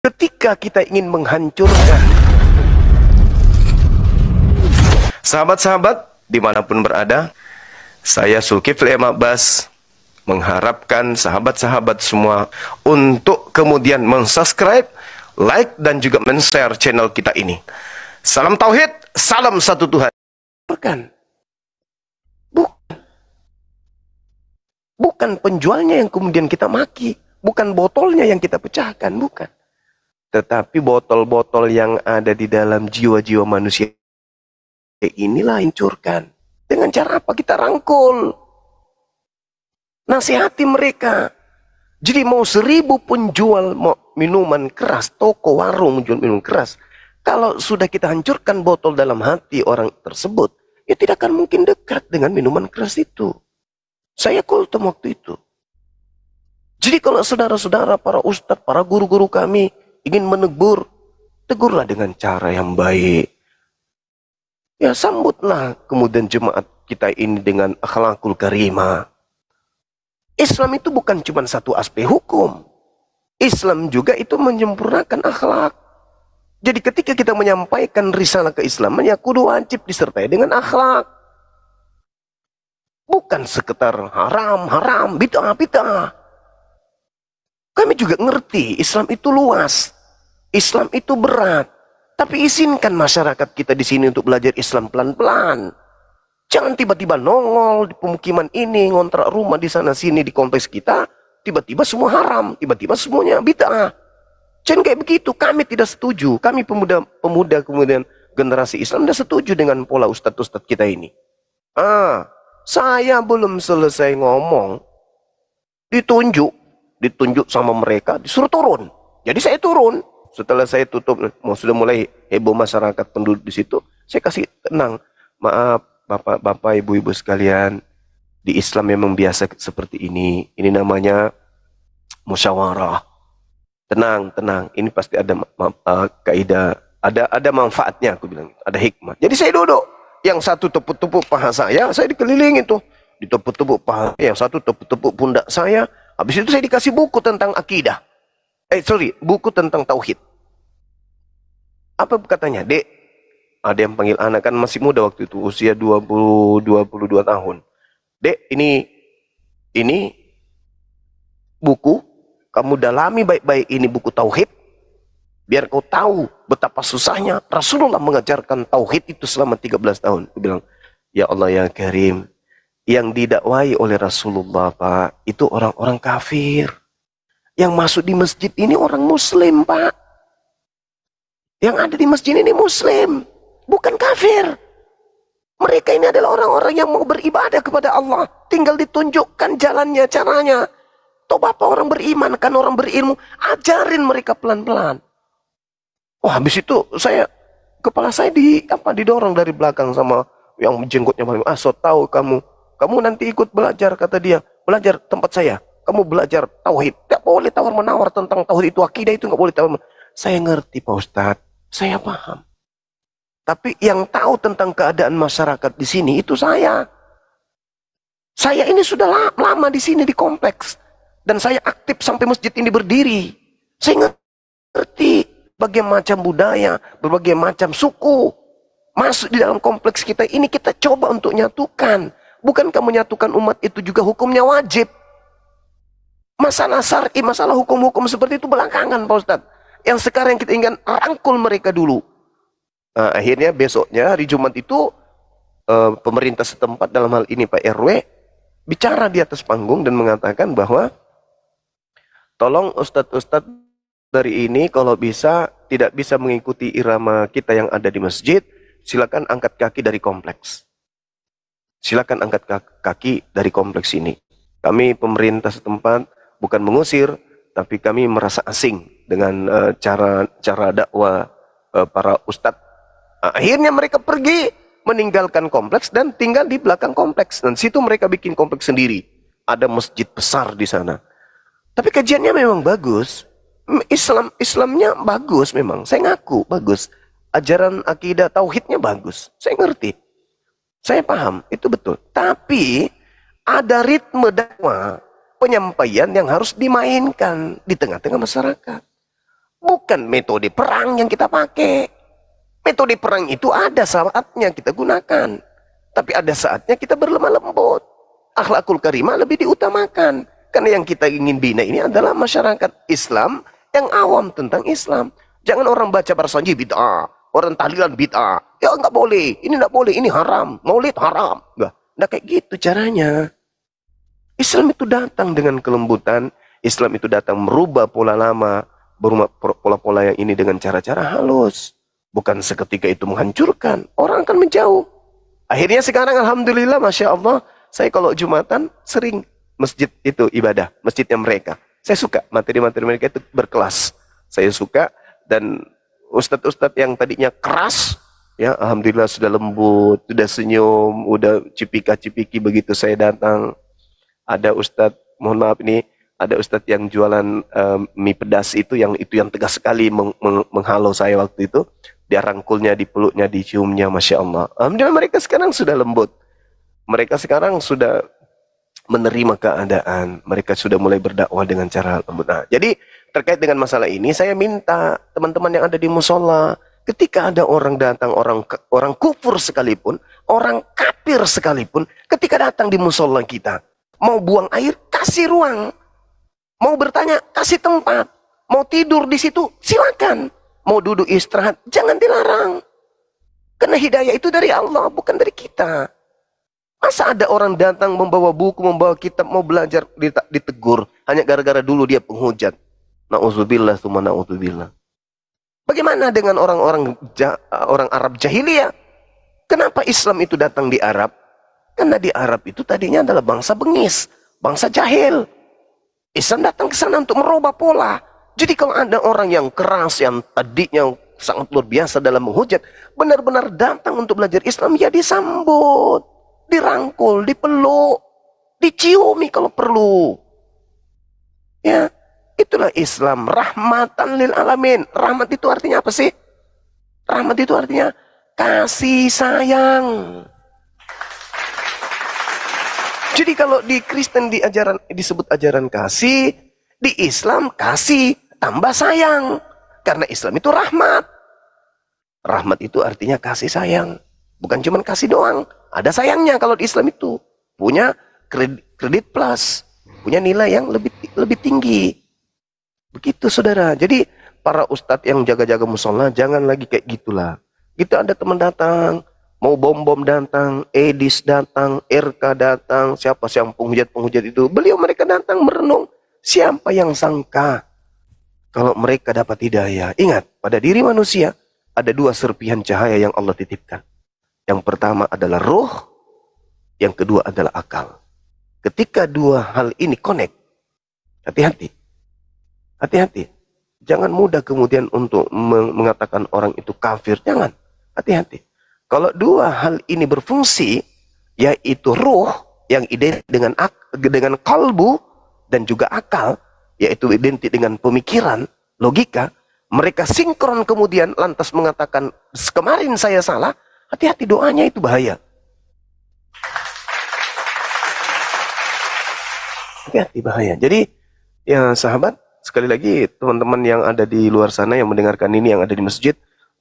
Ketika kita ingin menghancurkan sahabat-sahabat dimanapun berada, saya Zulkifli M. Abbas mengharapkan sahabat-sahabat semua untuk kemudian mensubscribe, like, dan juga men-share channel kita ini. Salam Tauhid, salam satu Tuhan. Bukan. Bukan penjualnya yang kemudian kita maki. Bukan botolnya yang kita pecahkan, bukan. Tetapi botol-botol yang ada di dalam jiwa-jiwa manusia inilah hancurkan. Dengan cara apa? Kita rangkul. Nasihati mereka. Jadi mau 1000 penjual minuman keras, toko, warung menjual minuman keras, kalau sudah kita hancurkan botol dalam hati orang tersebut, ya tidak akan mungkin dekat dengan minuman keras itu. Saya kultum waktu itu. Jadi kalau saudara-saudara, para ustadz, para guru-guru kami ingin menegur, tegurlah dengan cara yang baik. Ya sambutlah kemudian jemaat kita ini dengan akhlakul karimah. Islam itu bukan cuma satu aspek hukum. Islam juga itu menyempurnakan akhlak. Jadi ketika kita menyampaikan risalah keislaman, ya kudu wajib disertai dengan akhlak. Bukan sekedar haram, bid'ah. Kami juga ngerti Islam itu luas, Islam itu berat. Tapi izinkan masyarakat kita di sini untuk belajar Islam pelan-pelan. Jangan tiba-tiba nongol di pemukiman ini, ngontrak rumah di sana sini di kompleks kita, tiba-tiba semua haram, tiba-tiba semuanya bid'ah. Jangan kayak begitu. Kami tidak setuju. Kami pemuda kemudian generasi Islam tidak setuju dengan pola ustadz-ustadz kita ini. Saya belum selesai ngomong, ditunjuk sama mereka, disuruh turun. Jadi saya turun. Setelah saya tutup, sudah mulai heboh masyarakat penduduk di situ, saya kasih tenang. Maaf, bapak-bapak, ibu-ibu sekalian, di Islam memang biasa seperti ini. Ini namanya musyawarah. Tenang. Ini pasti ada kaidah, ada manfaatnya, aku bilang. Ada hikmah. Jadi saya duduk. Yang satu tepuk-tepuk paha saya dikelilingin tuh. Ditepuk-tepuk paha, yang satu tepuk-tepuk pundak saya. Habis itu saya dikasih buku tentang akidah. Buku tentang tauhid. Apa katanya? Dek, ada yang panggil anak, kan masih muda waktu itu, usia 22 tahun. Dek, ini buku, kamu dalami baik-baik, ini buku tauhid. Biar kau tahu betapa susahnya Rasulullah mengajarkan tauhid itu selama 13 tahun. Aku bilang, ya Allah ya Karim, yang didakwai oleh Rasulullah, Pak, itu orang-orang kafir. Yang masuk di masjid ini orang muslim, Pak. Yang ada di masjid ini muslim, bukan kafir. Mereka ini adalah orang-orang yang mau beribadah kepada Allah. Tinggal ditunjukkan jalannya, caranya. Toh Bapak orang beriman, kan orang berilmu, ajarin mereka pelan-pelan. Wah, habis itu kepala saya didorong dari belakang sama yang jenggotnya paling. So tahu kamu nanti ikut belajar, kata dia. Belajar tempat saya. Kamu belajar tauhid. Tidak boleh tawar-menawar tentang tauhid itu. Akidah itu nggak boleh tawar. Saya ngerti, Pak Ustadz. Saya paham. Tapi yang tahu tentang keadaan masyarakat di sini itu saya. Saya ini sudah lama di sini di kompleks. Dan saya aktif sampai masjid ini berdiri. Saya ngerti berbagai macam budaya, berbagai macam suku. Masuk di dalam kompleks kita ini, kita coba untuk nyatukan. Bukankah menyatukan umat itu juga hukumnya wajib? Masalah syar'i, masalah hukum-hukum seperti itu belakangan, Pak Ustadz. Yang sekarang kita ingin rangkul mereka dulu. Nah, akhirnya besoknya hari Jumat itu pemerintah setempat, dalam hal ini Pak RW, bicara di atas panggung dan mengatakan bahwa tolong ustadz-ustadz dari ini kalau tidak bisa mengikuti irama kita yang ada di masjid, silakan angkat kaki dari kompleks. Silakan angkat kaki dari kompleks ini. Kami pemerintah setempat bukan mengusir, tapi kami merasa asing dengan cara dakwah para ustadz. Akhirnya mereka pergi meninggalkan kompleks dan tinggal di belakang kompleks. Dan situ mereka bikin kompleks sendiri. Ada masjid besar di sana. Tapi kajiannya memang bagus. Islamnya bagus memang. Saya ngaku bagus. Ajaran akidah tauhidnya bagus. Saya ngerti. Saya paham. Itu betul. Tapi ada ritme dakwah, penyampaian yang harus dimainkan di tengah-tengah masyarakat. Bukan metode perang yang kita pakai. Metode perang itu ada saatnya kita gunakan. Tapi ada saatnya kita berlemah lembut. Akhlakul karimah lebih diutamakan. Karena yang kita ingin bina ini adalah masyarakat Islam yang awam tentang Islam. Jangan orang baca Barsanji bid'ah, orang tahlilan bid'ah. Ya nggak boleh, ini nggak boleh, ini haram. Maulid haram. Nggak kayak gitu caranya. Islam itu datang dengan kelembutan. Islam itu datang merubah pola lama, berubah pola-pola yang ini dengan cara-cara halus. Bukan seketika itu menghancurkan. Orang akan menjauh. Akhirnya sekarang alhamdulillah, Masya Allah, saya kalau Jumatan sering masjid itu ibadah, masjidnya mereka. Saya suka materi-materi mereka itu berkelas. Saya suka, dan ustadz-ustadz yang tadinya keras, ya alhamdulillah sudah lembut, sudah senyum, udah cipika-cipiki begitu saya datang. Ada ustadz, mohon maaf ini, ada ustadz yang jualan mie pedas itu yang tegas sekali menghalau saya waktu itu. Dia rangkulnya, dipeluknya, diciumnya, Masya Allah. Alhamdulillah mereka sekarang sudah lembut. Mereka sekarang sudah menerima keadaan. Mereka sudah mulai berdakwah dengan cara lembut. Nah, jadi terkait dengan masalah ini, saya minta teman-teman yang ada di musola, ketika ada orang datang, orang kufur sekalipun, orang kafir sekalipun, ketika datang di musola kita, mau buang air, kasih ruang. Mau bertanya, kasih tempat. Mau tidur di situ, silakan. Mau duduk istirahat, jangan dilarang. Karena hidayah itu dari Allah, bukan dari kita. Masa ada orang datang membawa buku, membawa kitab, mau belajar, ditegur. Hanya gara-gara dulu dia penghujat. Na'udzubillah, summa na'udzubillah. Bagaimana dengan orang-orang orang Arab jahiliyah? Kenapa Islam itu datang di Arab? Karena di Arab itu tadinya adalah bangsa bengis, bangsa jahil. Islam datang ke sana untuk merubah pola. Jadi kalau ada orang yang keras, yang tadinya sangat luar biasa dalam menghujat, benar-benar datang untuk belajar Islam, ya disambut, dirangkul, dipeluk, diciumi kalau perlu. Ya, itulah Islam, rahmatan lil alamin. Rahmat itu artinya apa sih? Rahmat itu artinya kasih sayang. Jadi kalau di Kristen disebut ajaran kasih, di Islam kasih tambah sayang. Karena Islam itu rahmat. Rahmat itu artinya kasih sayang. Bukan cuma kasih doang. Ada sayangnya kalau di Islam itu. Punya kredit plus. Punya nilai yang lebih tinggi. Begitu saudara. Jadi para ustadz yang jaga-jaga musola, jangan lagi kayak gitulah. Gitu ada teman datang. Mau bom-bom datang, Edis datang, RK datang, siapa yang penghujat-penghujat itu. Mereka datang merenung. Siapa yang sangka kalau mereka dapat hidayah? Ingat, pada diri manusia ada dua serpihan cahaya yang Allah titipkan. Yang pertama adalah roh, yang kedua adalah akal. Ketika dua hal ini connect, hati-hati. Hati-hati. Jangan mudah kemudian untuk mengatakan orang itu kafir. Jangan. Hati-hati. Kalau dua hal ini berfungsi, yaitu roh yang identik dengan kalbu dan juga akal, yaitu identik dengan pemikiran, logika, mereka sinkron kemudian lantas mengatakan, kemarin saya salah, hati-hati, doanya itu bahaya. Hati-hati, bahaya. Jadi, ya sahabat, sekali lagi teman-teman yang ada di luar sana yang mendengarkan ini, yang ada di masjid,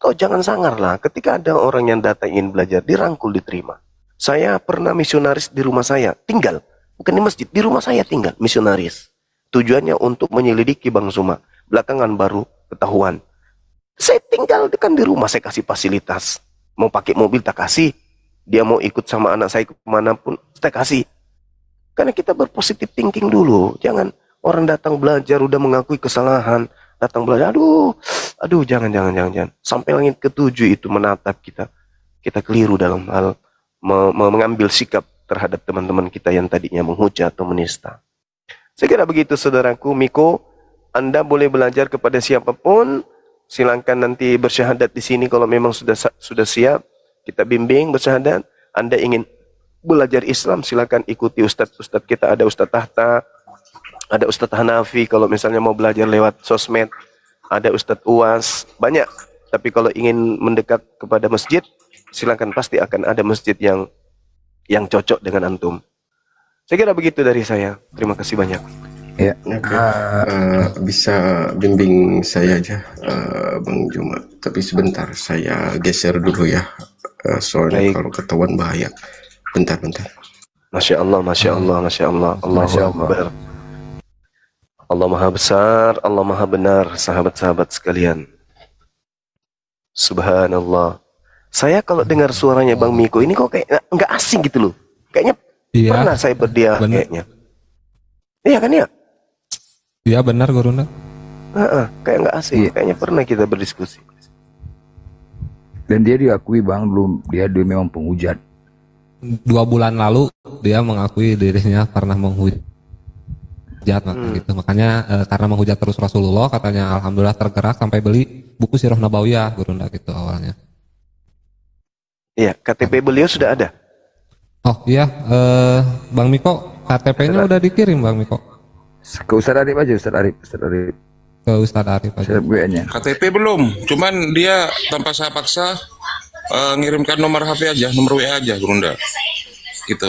jangan sangar lah, ketika ada orang yang datang ingin belajar, dirangkul, diterima. Saya pernah misionaris di rumah saya, tinggal. Bukan di masjid, di rumah saya tinggal, misionaris. Tujuannya untuk menyelidiki Bang Zuma. Belakangan baru ketahuan. Saya tinggal kan di rumah, saya kasih fasilitas. Mau pakai mobil, tak kasih. Dia mau ikut sama anak saya kemanapun, saya kasih. Karena kita berpositif thinking dulu. Jangan orang datang belajar, udah mengakui kesalahan. Datang belajar, aduh, jangan. Sampai langit ketujuh itu menatap kita. Kita keliru dalam hal mengambil sikap terhadap teman-teman kita yang tadinya menghujat atau menista. Saya kira begitu saudaraku. Miko, Anda boleh belajar kepada siapapun. Silakan nanti bersyahadat di sini kalau memang sudah siap. Kita bimbing bersyahadat. Anda ingin belajar Islam, silakan ikuti ustadz-ustadz kita. Ada Ustadz Tahta, ada Ustadz Hanafi kalau misalnya mau belajar lewat sosmed, ada Ustadz Uwas, banyak. Tapi kalau ingin mendekat kepada masjid, silakan, pasti akan ada masjid yang cocok dengan antum. Saya kira begitu dari saya. Terima kasih banyak. Ya. Oke. Bisa bimbing saya aja, Bang Juma. Tapi sebentar, saya geser dulu ya. Soalnya Baik. kalau ketahuan bahaya. Bentar. Masya Allah, Masya Allah, Masya Allah, Allahu Masya Allah. Akbar. Allah Maha Besar, Allah Maha Benar, sahabat-sahabat sekalian. Subhanallah. Saya kalau dengar suaranya Bang Miko ini kok kayak nggak asing gitu loh. Kayaknya Iya, pernah saya berdia bener. kayaknya. Iya kan ya? Iya benar Gurunda. Kayak nggak asing. Iya. Kayaknya pernah kita berdiskusi. Dan dia diakui Bang, dia memang penghujat. 2 bulan lalu dia mengakui dirinya pernah menghujat gitu. Makanya karena menghujat terus Rasulullah, katanya alhamdulillah tergerak sampai beli buku Sirah Nabawiyah Gurunda gitu awalnya. Iya, KTP beliau sudah ada. Oh iya, Bang Miko, KTP-nya udah dikirim Bang Miko Ke Ustaz Arif aja, Ustaz Arif. ke Ustadz Arif aja. Ustaz WA-nya. KTP belum, cuman dia tanpa saya paksa ngirimkan nomor HP aja, nomor WA aja, Gurunda. Gitu.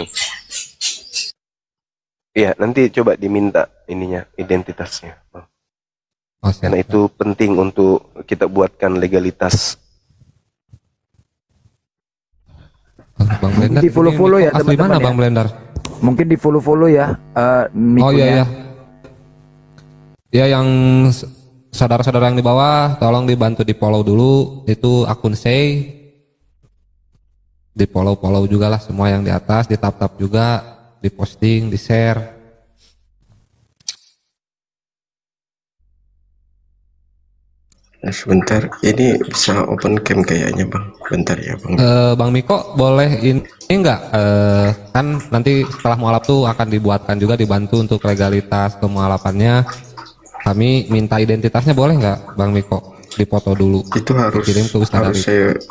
Iya, nanti coba diminta ininya, identitasnya, Bang. Oh, siap, Karena siap. itu penting untuk kita buatkan legalitas. Bang Blender. Di follow-follow ini ya, Asli teman-teman mana ya. Bang Blender? Mungkin di follow ya. Oh iya Mikonya. ya. Ya yang saudara-saudara yang di bawah tolong dibantu di follow dulu, itu akun Say. Di follow juga lah semua yang di atas, di tap juga, di posting, di share. Sebentar, ini bisa open cam kayaknya Bang. Bentar ya Bang. Bang Miko boleh ini enggak, kan nanti setelah mualaf tuh akan dibuatkan juga, dibantu untuk legalitas kemualafannya. Kami minta identitasnya, boleh nggak Bang Miko dipoto dulu? Itu harus Dikirim ke Ustadz harus Arif.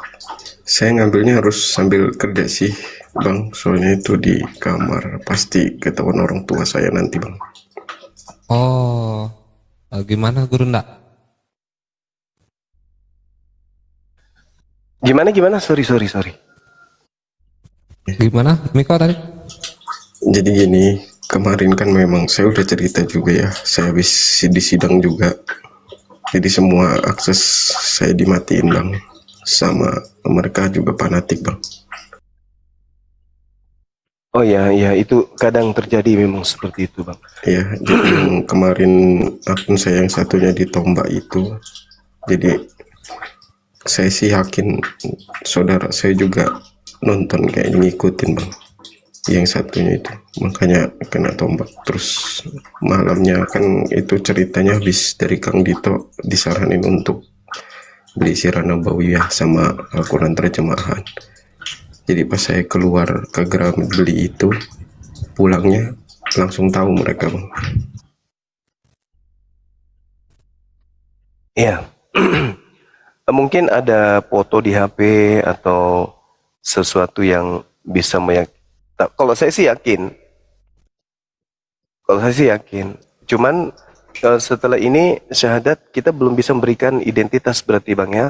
saya ngambilnya harus sambil kerja sih Bang. Soalnya itu di kamar, pasti ketahuan orang tua saya nanti Bang. Oh, gimana Guru ndak? Gimana? Sorry. Gimana Miko tadi? Jadi gini, kemarin kan memang saya udah cerita juga ya, saya habis di sidang juga. Jadi semua akses saya dimatiin Bang. Sama mereka juga fanatik Bang. Oh ya, itu kadang terjadi memang seperti itu Bang. Ya, jadi yang kemarin akun saya yang satunya ditombak itu. Jadi saya sih yakin saudara saya juga nonton kayak ngikutin Bang. Yang satunya itu, makanya kena tombak. Terus malamnya kan itu ceritanya habis dari Kang Dito disaranin untuk beli Sirah Nabawiyah sama Al-Quran terjemahan. Jadi pas saya keluar ke Gramet beli itu, pulangnya langsung tahu mereka Bang. Iya. Mungkin ada foto di HP atau sesuatu yang bisa meyakinkan. Kalau saya sih yakin. Cuman setelah ini syahadat kita belum bisa memberikan identitas berarti Bang ya.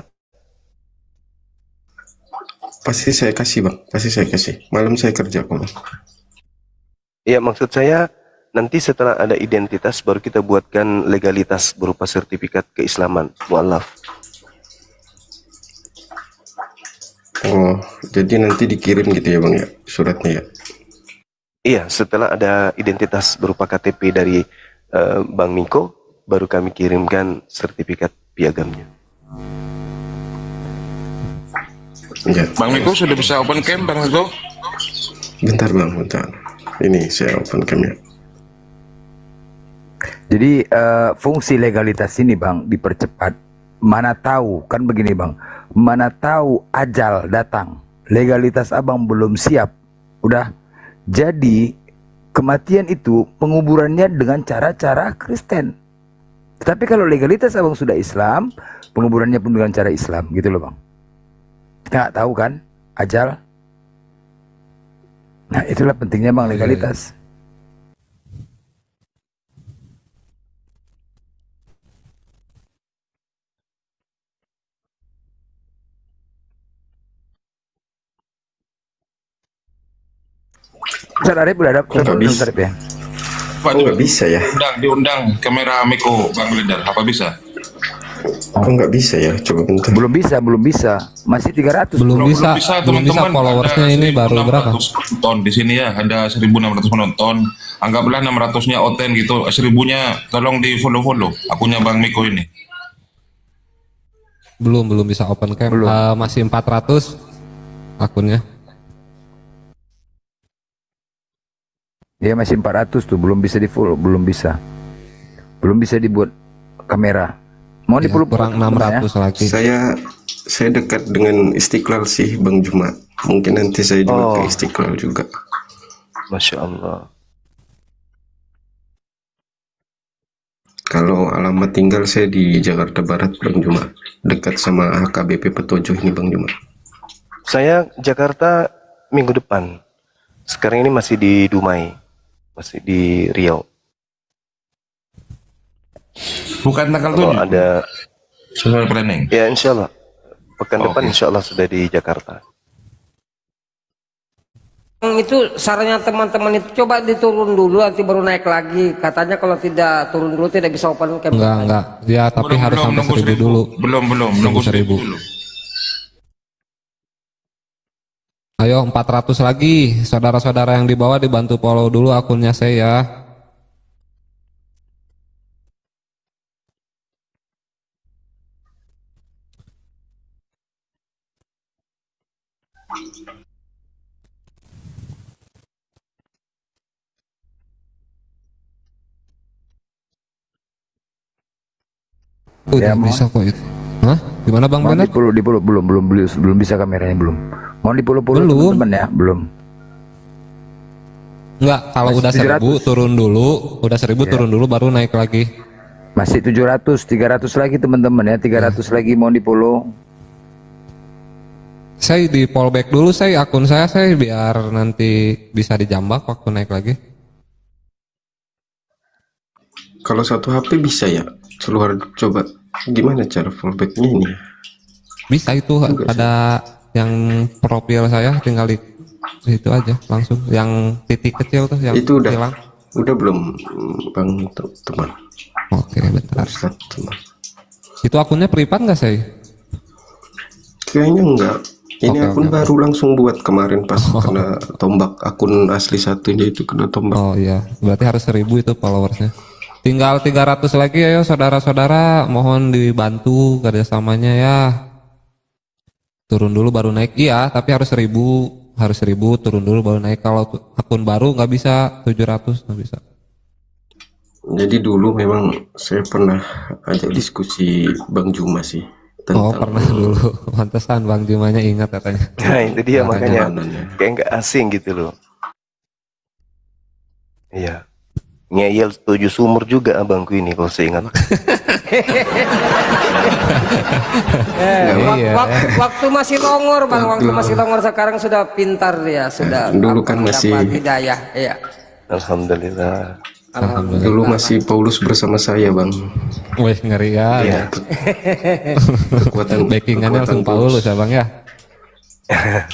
Pasti saya kasih Bang, malam saya kerja kok Bang. Iya, maksud saya nanti setelah ada identitas baru kita buatkan legalitas berupa sertifikat keislaman mualaf. Oh, jadi nanti dikirim gitu ya Bang ya, suratnya ya? Iya, setelah ada identitas berupa KTP dari Bang Miko, baru kami kirimkan sertifikat piagamnya. Ya. Bang Miko sudah bisa open cam, Bang Miko? Bentar Bang, bentar. Ini saya open cam ya. Jadi fungsi legalitas ini Bang dipercepat. Mana tahu, kan begini Bang, mana tahu ajal datang, legalitas abang belum siap, udah jadi kematian itu penguburannya dengan cara-cara Kristen. Tapi kalau legalitas abang sudah Islam, penguburannya pun dengan cara Islam, gitu loh Bang. Nggak tahu kan ajal. Nah itulah pentingnya Bang legalitas. Ustaz Arif udah ada telepon belum Ustaz Arif ya? Pak Oh, nggak bisa ya? diundang kamera Miko Bang Leader, apa bisa? Oh, nggak bisa ya? Coba bentar. Belum bisa. Masih 300. Belum bisa teman-teman. followersnya Ada ini baru berapa? 1.600 penonton di sini ya, ada 1.600 penonton. Anggaplah 600-nya Oten gitu, 1.000-nya tolong di follow akunnya Bang Miko ini. Belum bisa open cam. Belum. Masih 400 akunnya. Dia masih 400 tuh, belum bisa di follow, belum bisa dibuat kamera. Mau Ya, di follow kurang 600 lagi. Saya dekat dengan Istiqlal sih, Bang Juma. Mungkin nanti saya juga ke Istiqlal juga. Masya Allah. Kalau alamat tinggal saya di Jakarta Barat, Bang Juma. Dekat sama HKBP Petojo ini, Bang Juma. Saya Jakarta minggu depan. Sekarang ini masih di Dumai. Masih di Riau. Bukan tanggal Kalau 7. ada, Sesuai planning. ya insya Allah. Pekan depan Oke. insya Allah sudah di Jakarta. Itu sarannya teman-teman itu coba diturun dulu nanti baru naik lagi. Katanya kalau tidak turun dulu tidak bisa open cam. Enggak. Ya, tapi harus sampai nunggu 1.000 dulu. Belum, Nunggu nunggu 1.000 1.000. dulu. Ayo 400 lagi. Saudara-saudara yang di bawah dibantu follow dulu akunnya saya. Ya, Udah bisa kok itu. Hah? Gimana Bang Mau Benar? di follow belum bisa kameranya belum. Mau di follow Belum. teman-teman ya, belum. Enggak, kalau Masih udah 1.000 700. turun dulu, udah 1.000 turun dulu baru naik lagi. Masih 700, 300 lagi teman-teman ya, 300 lagi mau di follow. Saya di fallback dulu akun saya biar nanti bisa dijambak waktu naik lagi. Kalau satu HP bisa ya? Keluar coba. Gimana cara fallbacknya ini? Bisa itu ada yang profil saya tinggal di situ aja langsung yang titik kecil tuh yang Itu udah hilang. udah belum, Bang teman? Oke, bentar. Ustaz, teman. Itu akunnya privat nggak saya? Kayaknya enggak. Ini Oke, akun oke. baru langsung buat kemarin pas kena tombak. Akun asli satunya itu kena tombak. Oh iya, berarti harus 1.000 itu followersnya. Tinggal 300 lagi ya saudara-saudara, mohon dibantu kerjasamanya ya. Turun dulu baru naik, iya tapi harus 1.000 turun dulu baru naik. Kalau akun baru nggak bisa 700 nggak bisa. Jadi dulu memang saya pernah ajak diskusi Bang Juma sih Oh tentang pernah dulu, pantesan Bang Jumanya ingat katanya. Nah itu dia makanya perjalanannya. kayak nggak asing gitu loh. Iya. Ngeyel 7 sumur juga abangku ini kalau saya ingat. Iya. Waktu masih longor bang, waktu masih longor sekarang sudah pintar dia, sudah Dulu kan masih- dapat hidayah, iya. Alhamdulillah. Alhamdulillah. Dulu masih Paulus bersama saya, Bang. Wih ngeri ya. Iya. Kekuatan Backingannya langsung Paulus ya Bang ya.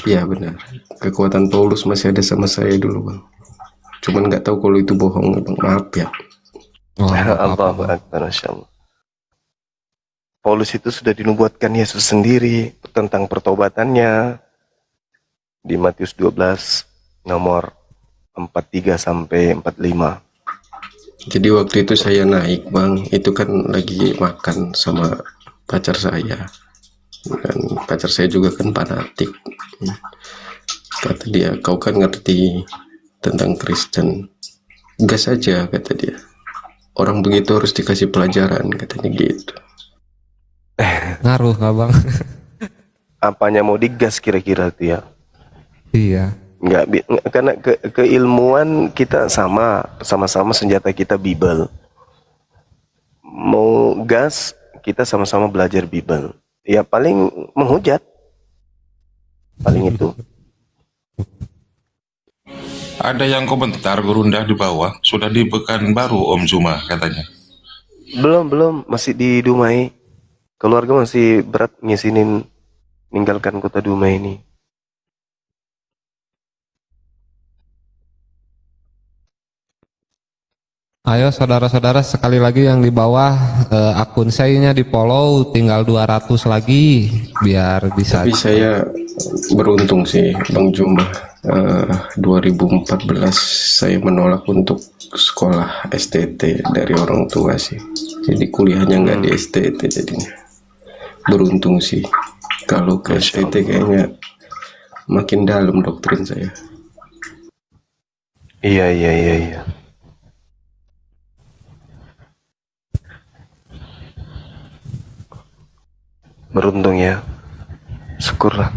Iya benar. Kekuatan Paulus masih ada sama saya dulu, Bang. Cuman nggak tahu kalau itu bohong, Bang. Maaf ya. Oh, nggak apa-apa, Allahu Bang. Akbar, Masya Allah. Paulus itu sudah dinubuatkan Yesus sendiri tentang pertobatannya di Matius 12 nomor 43 sampai 45. Jadi waktu itu saya naik, Bang. Itu kan lagi makan sama pacar saya. Dan pacar saya juga kan fanatik. Kata dia, kau kan ngerti tentang Kristen. Gas aja, kata dia. Orang begitu harus dikasih pelajaran, katanya gitu. Ngaruh nggak Bang? Apanya mau digas kira-kira tuh ya? Iya. Karena keilmuan kita sama-sama senjata kita Bible. Mau gas kita sama-sama belajar Bible. Ya paling menghujat. Paling itu. Ada yang komentar Gurunda di bawah, sudah di Pekanbaru Om Zuma katanya. Belum, masih di Dumai. Keluarga masih berat ngisinin meninggalkan kota Dumai ini. Ayo saudara-saudara sekali lagi yang di bawah akun saya di follow, tinggal 200 lagi biar bisa. Tapi saya beruntung sih Bang Juma. 2014 saya menolak untuk sekolah STT dari orang tua sih. Jadi kuliahnya nggak di STT jadinya. Beruntung sih. Kalau ke STT kayaknya makin dalam doktrin saya. Iya. Beruntung ya. Syukurlah.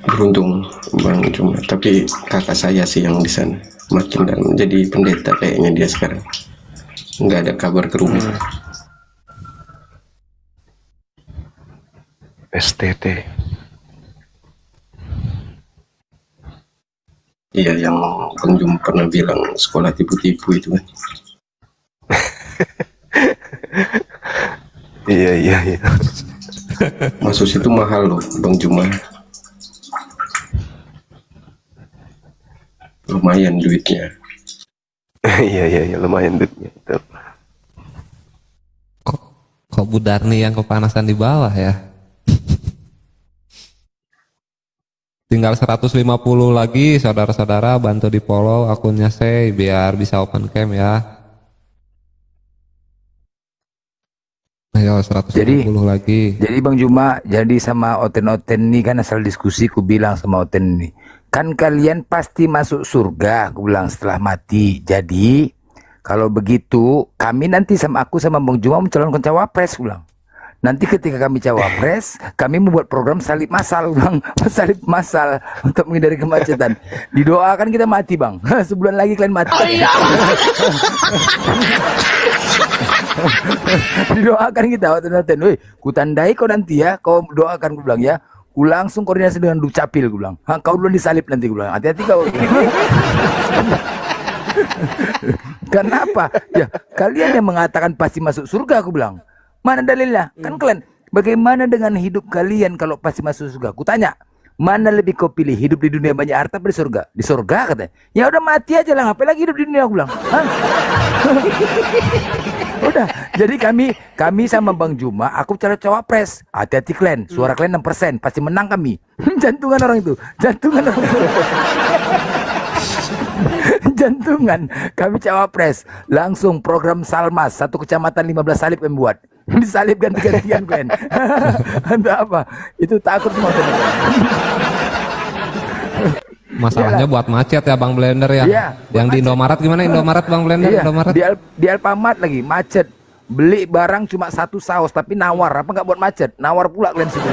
Beruntung Bang Juma. Tapi kakak saya sih yang di sana makin dalam. Jadi pendeta kayaknya dia sekarang. Nggak ada kabar ke rumah. STT. Iya, yang Bang Juma pernah bilang sekolah tipu-tipu itu kan. Iya. Masuk situ mahal loh Bang Juma. Lumayan duitnya. Iya, lumayan duitnya itu. Kok Bu Darni yang kepanasan di bawah ya? Tinggal 150 lagi saudara-saudara, bantu di follow akunnya saya biar bisa open cam ya. Ayo 150 lagi. Jadi Bang Juma, jadi sama Oten-Oten ini kan asal diskusi, ku bilang sama Oten ini, kan kalian pasti masuk surga, aku bilang setelah mati. Jadi kalau begitu kami nanti sama aku sama Bang Juma mencalonkan cawapres, aku bilang. Nanti ketika kami cawapres, kami membuat program salib massal, Bang. Salib massal untuk menghindari kemacetan. Didoakan kita mati, Bang. Sebulan lagi kalian mati. Didoakan kita, Oten-Oten. Woi, kutandai kau nanti ya, kau doakan, gue bilang ya. Ku langsung koordinasi dengan Dukcapil, gue bilang. Kau duluan disalib nanti, gue bilang. Hati-hati kau. Kenapa? Ya, kalian yang mengatakan pasti masuk surga, aku bilang. Mana dalilnya? Kan kalian, bagaimana dengan hidup kalian kalau pasti masuk surga? Kutanya, mana lebih kau pilih hidup di dunia banyak harta atau di surga? Di surga katanya. Ya udah mati aja lah, ngapain lagi hidup di dunia, aku bilang. Hah? Udah, jadi kami sama Bang Juma, aku cara cawapres. Hati-hati kalian, suara kalian 6%, pasti menang kami. Jantungan orang itu, jantungan orang itu. Jantungan, kami cawapres. Langsung program Salmas, satu kecamatan 15 salib kami buat. Disalib ganti-gantian kalian. Untuk apa? Itu takut semua. Masalahnya buat macet ya Bang Blender ya. Iya, Yang di Indomaret gimana Indomaret Bang Blender? Iya, Indomaret. di Alfamart lagi macet. Beli barang cuma satu saus tapi nawar. Apa nggak buat macet? Nawar pula kalian situ.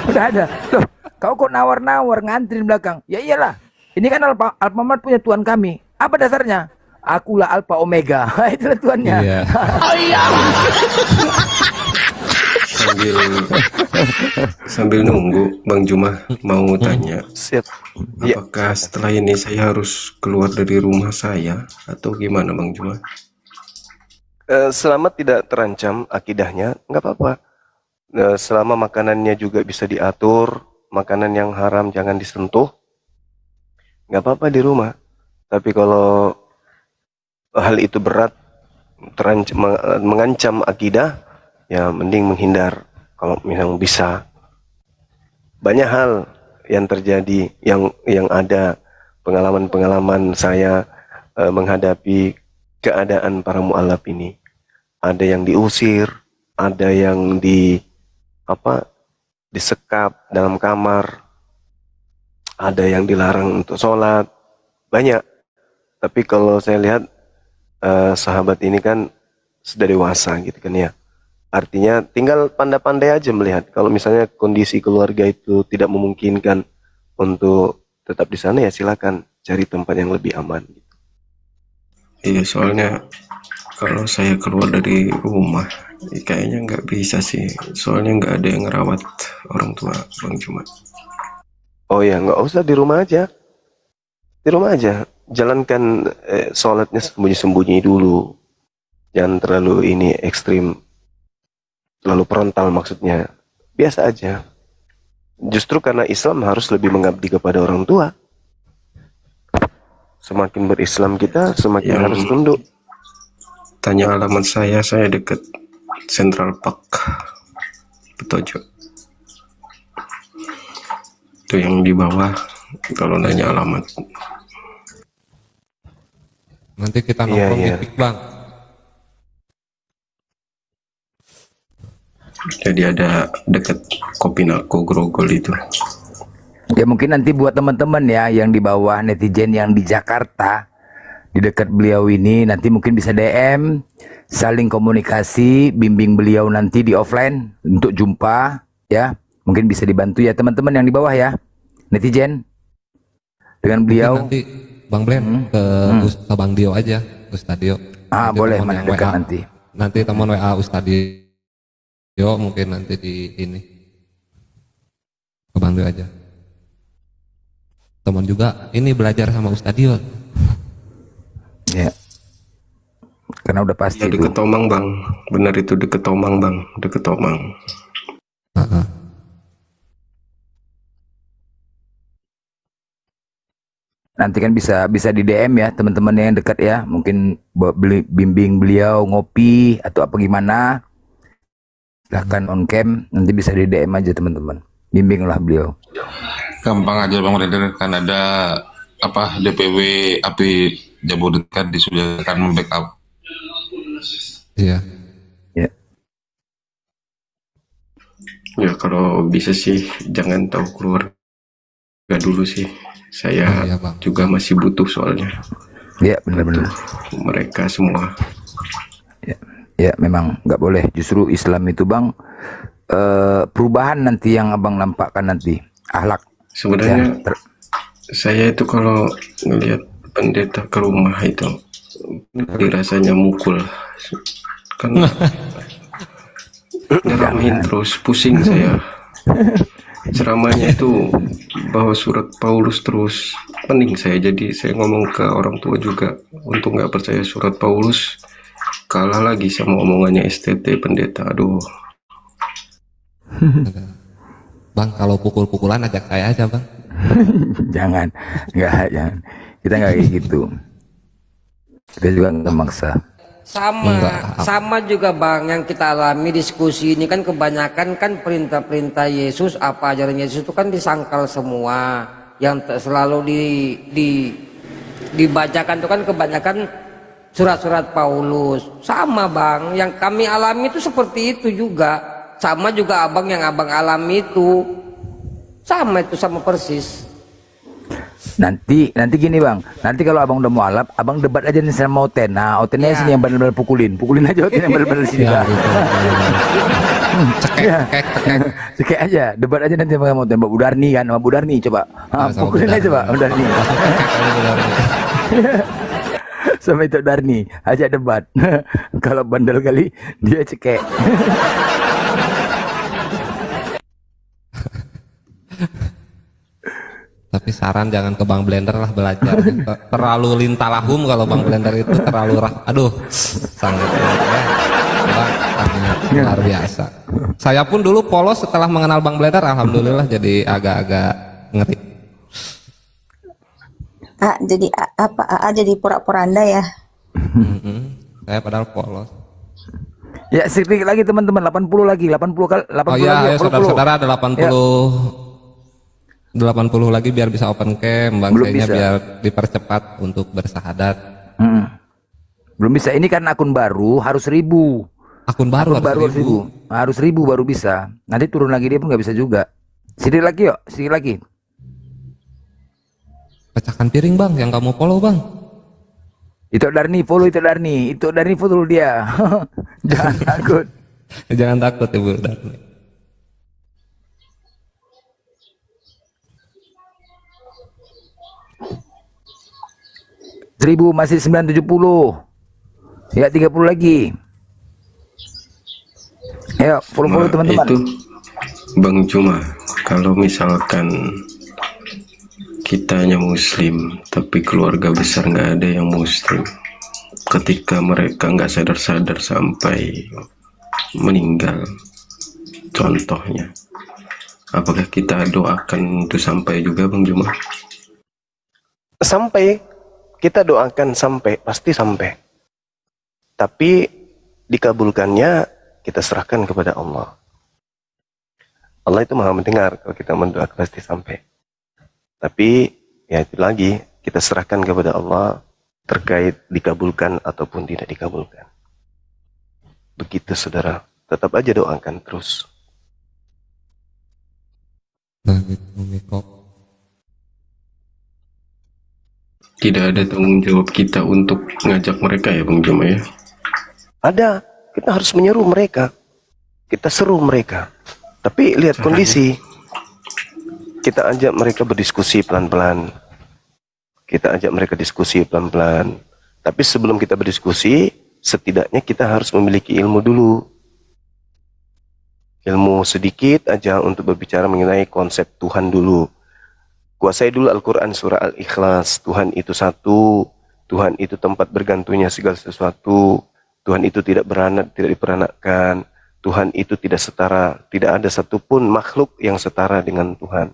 Udah ada. Loh, kau kok nawar-nawar ngantri di belakang? Ya iyalah. Ini kan Alfamart punya tuan kami. Apa dasarnya? Akulah Alpha Omega. Itulah tuannya. Iya. sambil nunggu Bang Juma mau tanya, Siap. Iya. apakah setelah ini saya harus keluar dari rumah saya atau gimana Bang Juma? Selama tidak terancam akidahnya, nggak apa-apa. Selama makanannya juga bisa diatur, makanan yang haram jangan disentuh, nggak apa-apa di rumah. Tapi kalau hal itu berat, mengancam akidah, ya mending menghindar. Kalau memang bisa. Banyak hal yang terjadi, yang ada pengalaman-pengalaman saya menghadapi keadaan para mu'alaf ini. Ada yang diusir, ada yang disekap dalam kamar, ada yang dilarang untuk sholat, banyak. Tapi kalau saya lihat sahabat ini kan sudah dewasa gitu kan ya. Artinya tinggal pandai-pandai aja melihat. Kalau misalnya kondisi keluarga itu tidak memungkinkan untuk tetap di sana, ya silakan cari tempat yang lebih aman. Iya, soalnya kalau saya keluar dari rumah kayaknya nggak bisa sih. Soalnya nggak ada yang ngerawat orang tua Bang Juma. Oh ya, nggak usah di rumah aja. Di rumah aja. Jalankan sholatnya sembunyi-sembunyi dulu. Jangan terlalu ini ekstrim. Terlalu frontal maksudnya. Biasa aja. Justru karena Islam harus lebih mengabdi kepada orang tua. Semakin berislam kita, semakin Yang harus tunduk. tanya alamat saya dekat Central Park Petojo. Itu yang di bawah kalau nanya alamat. Nanti kita Iya, nongkrong iya. di Pik, Bang. Jadi ada dekat Kopinako Grogol itu. Ya mungkin nanti buat teman-teman ya yang di bawah, netizen yang di Jakarta, di dekat beliau ini, nanti mungkin bisa DM, saling komunikasi, bimbing beliau nanti di offline untuk jumpa ya. Mungkin bisa dibantu ya teman-teman yang di bawah ya, netizen dengan Mungkin beliau. nanti Bang Blen ke Bang Dio aja, Ustadio. Nanti Boleh teman mana yang dekat WA. nanti. Nanti teman WA Ustadio mungkin nanti di ini ke Bang Dio aja. Teman juga ini belajar sama Ustadio. Ya. Karena udah pasti Ya itu. deket Tomang bang, benar itu deket Tomang bang, deket Tomang. Heeh. Nanti kan bisa di DM ya teman-teman yang dekat ya, mungkin bimbing beliau ngopi atau apa gimana, silahkan on cam, nanti bisa di DM aja teman-teman, bimbinglah beliau. Gampang aja Bang Reder, kan ada apa DPW API Jabodetabek disediakan membackup. Iya. Ya. Ya kalau bisa sih jangan tahu keluarga dulu sih. Saya Oh, iya, Bang. juga masih butuh soalnya. Ya benar-benar. Mereka semua. Ya memang nggak boleh. Justru Islam itu bang, perubahan nanti yang abang nampakkan nanti akhlak. Sebenarnya Ya, saya itu kalau ngelihat pendeta ke rumah itu dirasanya mukul. Kan nyeramahin terus, pusing saya. Ceramahnya itu bawa surat Paulus terus, pening saya. Jadi saya ngomong ke orang tua juga untuk nggak percaya surat Paulus, kalah lagi sama omongannya STT pendeta. Aduh, Bang, kalau pukul-pukulan ajak saya aja, Bang. jangan. Kita nggak kayak gitu. Kita juga nggak maksa. Sama juga Bang, yang kita alami diskusi ini kan kebanyakan kan perintah-perintah Yesus, apa ajaran Yesus itu kan disangkal semua, yang selalu dibacakan itu kan kebanyakan surat-surat Paulus. Sama Bang, yang kami alami itu seperti itu juga. Sama juga abang yang abang alami itu, sama itu, sama persis. Nanti gini bang, nanti kalau abang udah mau alap, abang debat aja nih sama Oten. Nah Otennya Ya. sini yang benar-benar pukulin aja Oten yang benar-benar sini. Ya, Bang. gitu. Cekek. Cekek aja, debat aja nanti sama Oten. Mbak Budarni kan, sama Budarni coba. Sama Pukulin Budarni. aja Pak Budarni. Sama itu Darni, ajak debat. Kalau bandel kali dia cekek. Tapi saran jangan ke Bang Blender lah belajar. Terlalu lintalahum kalau Bang Blender itu terlalu aduh, sangat luar biasa. Saya pun dulu polos setelah mengenal Bang Blender, alhamdulillah jadi agak-agak ngeri. Jadi apa? Jadi pura-poranda ya? Saya padahal polos. Ya sedikit lagi teman-teman, 80 lagi, 80 kali, 80 Oh iya, lagi. ayo 80. saudara-saudara ada 80 lagi biar bisa open cam, Bang. Belum Kayaknya bisa. biar dipercepat untuk bersahadat. Belum bisa, ini karena akun baru harus 1000. Akun baru Akun baru harus 1000. Harus 1000 baru bisa. Nanti turun lagi dia pun nggak bisa juga. Sedikit lagi yuk, sedikit lagi. Pecahkan piring, Bang, yang kamu follow, Bang. Itu Darni, follow itu Darni. Itu Darni follow dia. Jangan takut. Jangan takut Ibu Darni. Seribu masih 970. Ya 30 lagi. Ayo follow teman-teman. itu Bang Juma, kalau misalkan kitanya muslim tapi keluarga besar nggak ada yang muslim, ketika mereka nggak sadar-sadar sampai meninggal, contohnya, apakah kita doakan itu sampai juga Bang Juma? Sampai kita doakan sampai, pasti sampai. Tapi dikabulkannya kita serahkan kepada Allah. Allah itu maha mendengar, kalau kita mendoakan pasti sampai. Tapi ya itu lagi, kita serahkan kepada Allah terkait dikabulkan ataupun tidak dikabulkan. Begitu saudara, tetap aja doakan terus. Nah gitu Miko. Tidak ada tanggung jawab kita untuk ngajak mereka ya Bang Joma ya? Ada, kita harus menyeru mereka, kita seru mereka. Tapi lihat kondisi, kita ajak mereka berdiskusi pelan-pelan. Kita ajak mereka diskusi pelan-pelan. Tapi sebelum kita berdiskusi, setidaknya kita harus memiliki ilmu dulu. Ilmu sedikit aja untuk berbicara mengenai konsep Tuhan dulu. Kuasai dulu Al-Quran surah Al-Ikhlas. Tuhan itu satu. Tuhan itu tempat bergantungnya segala sesuatu. Tuhan itu tidak beranak, tidak diperanakkan. Tuhan itu tidak setara. Tidak ada satupun makhluk yang setara dengan Tuhan.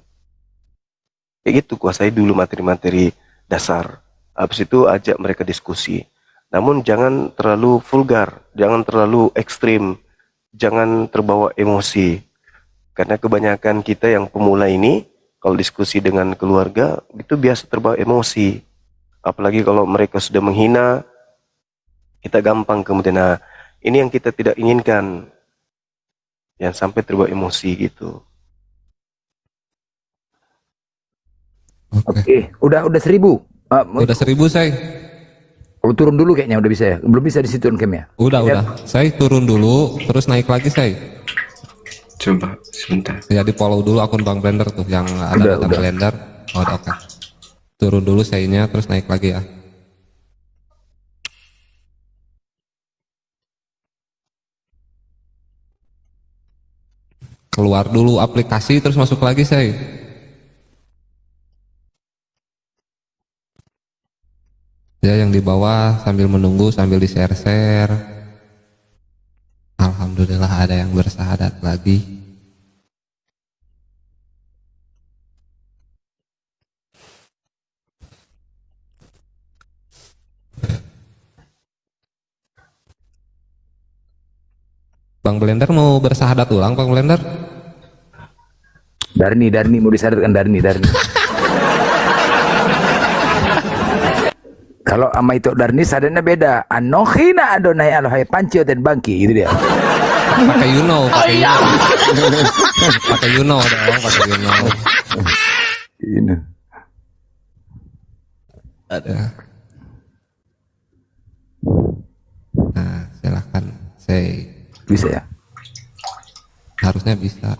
Kayak gitu, kuasai dulu materi-materi dasar. Habis itu ajak mereka diskusi. Namun jangan terlalu vulgar, jangan terlalu ekstrim, jangan terbawa emosi. Karena kebanyakan kita yang pemula ini, kalau diskusi dengan keluarga, itu biasa terbawa emosi. Apalagi kalau mereka sudah menghina, kita gampang kemudian, nah, ini yang kita tidak inginkan. Jangan sampai terbawa emosi gitu. Oke, udah 1000. Udah 1000 saya. Oh, turun dulu kayaknya udah bisa ya. Belum bisa di situ Kem ya. Udah. Saya turun dulu, terus naik lagi saya. Coba sebentar. Ya di follow dulu akun Bang Blender tuh yang ada data Blender. Oh, udah oke. Turun dulu saya-nya, terus naik lagi ya. Keluar dulu aplikasi, terus masuk lagi saya. Ya yang di bawah sambil menunggu, sambil di-share-share. Alhamdulillah ada yang bersahadat lagi. Bang Blender mau bersahadat ulang, Bang Blender? Darni mau disadarkan Darni. Kalau sama itu Darni sadarnya beda. Anohina Adonai Elohai Pancio dan Bangki itu dia. Pakai you know. Pakai you know dong, pakai you know. Ini. Ada. Nah, silahkan say. Bisa ya? Harusnya bisa.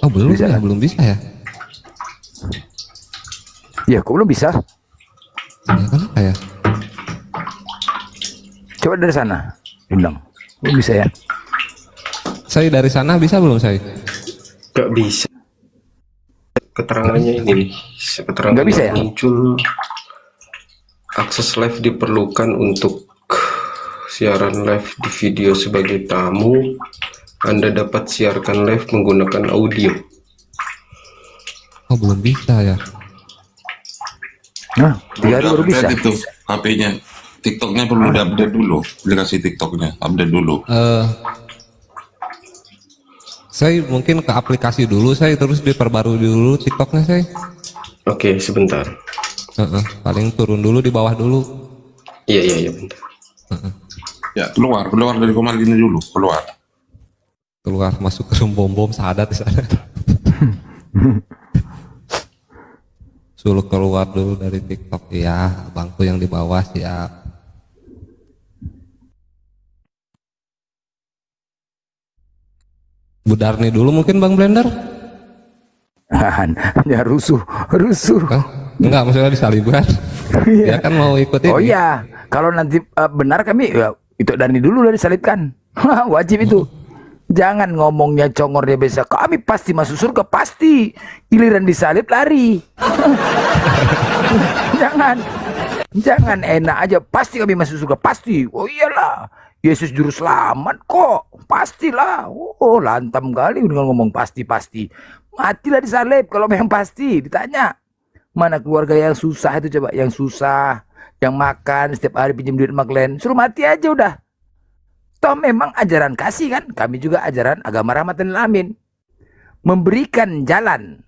Oh belum Bisa, ya, kan? belum bisa ya? Ya kok belum bisa? Ya kenapa ya? Coba dari sana, undang. Belum bisa ya? Saya dari sana bisa belum saya? Gak bisa. Keterangannya ini, keterangan Nggak bisa ya? muncul akses live diperlukan untuk siaran live di video sebagai tamu. Anda dapat siarkan live menggunakan audio. Oh belum bisa ya? Nah, 3 hari baru bisa. Itu HP-nya. TikToknya perlu diupdate dulu. Aplikasi TikToknya update dulu. Saya mungkin ke aplikasi dulu, saya terus diperbarui dulu TikToknya saya. Oke, sebentar. Paling turun dulu di bawah dulu. Iya, bentar. Ya, keluar dari komar ini dulu, keluar Masuk ke room bom sahadat di sana. Suruh keluar dulu dari TikTok ya, bangku yang di bawah siap. Bu Darni dulu mungkin Bang Blender? Hanya rusuh. Enggak, maksudnya disalibkan. Dia kan mau ikutin. Oh iya, kalau nanti benar kami ya, itu Darni dulu dari salibkan. Wajib itu. Jangan ngomongnya congor dia biasa. Kami pasti masuk surga, pasti. Giliran disalib lari. Jangan enak aja. Pasti kami masuk surga, pasti. Oh iyalah, Yesus juru selamat kok. Pastilah. Oh lantam kali dengan ngomong pasti. Matilah disalib kalau memang pasti. Ditanya mana keluarga yang susah itu, coba yang susah. yang makan setiap hari pinjam duit sama kalian, suruh mati aja udah. Toh memang ajaran kasih kan, kami juga ajaran agama rahmatan lil alamin, memberikan jalan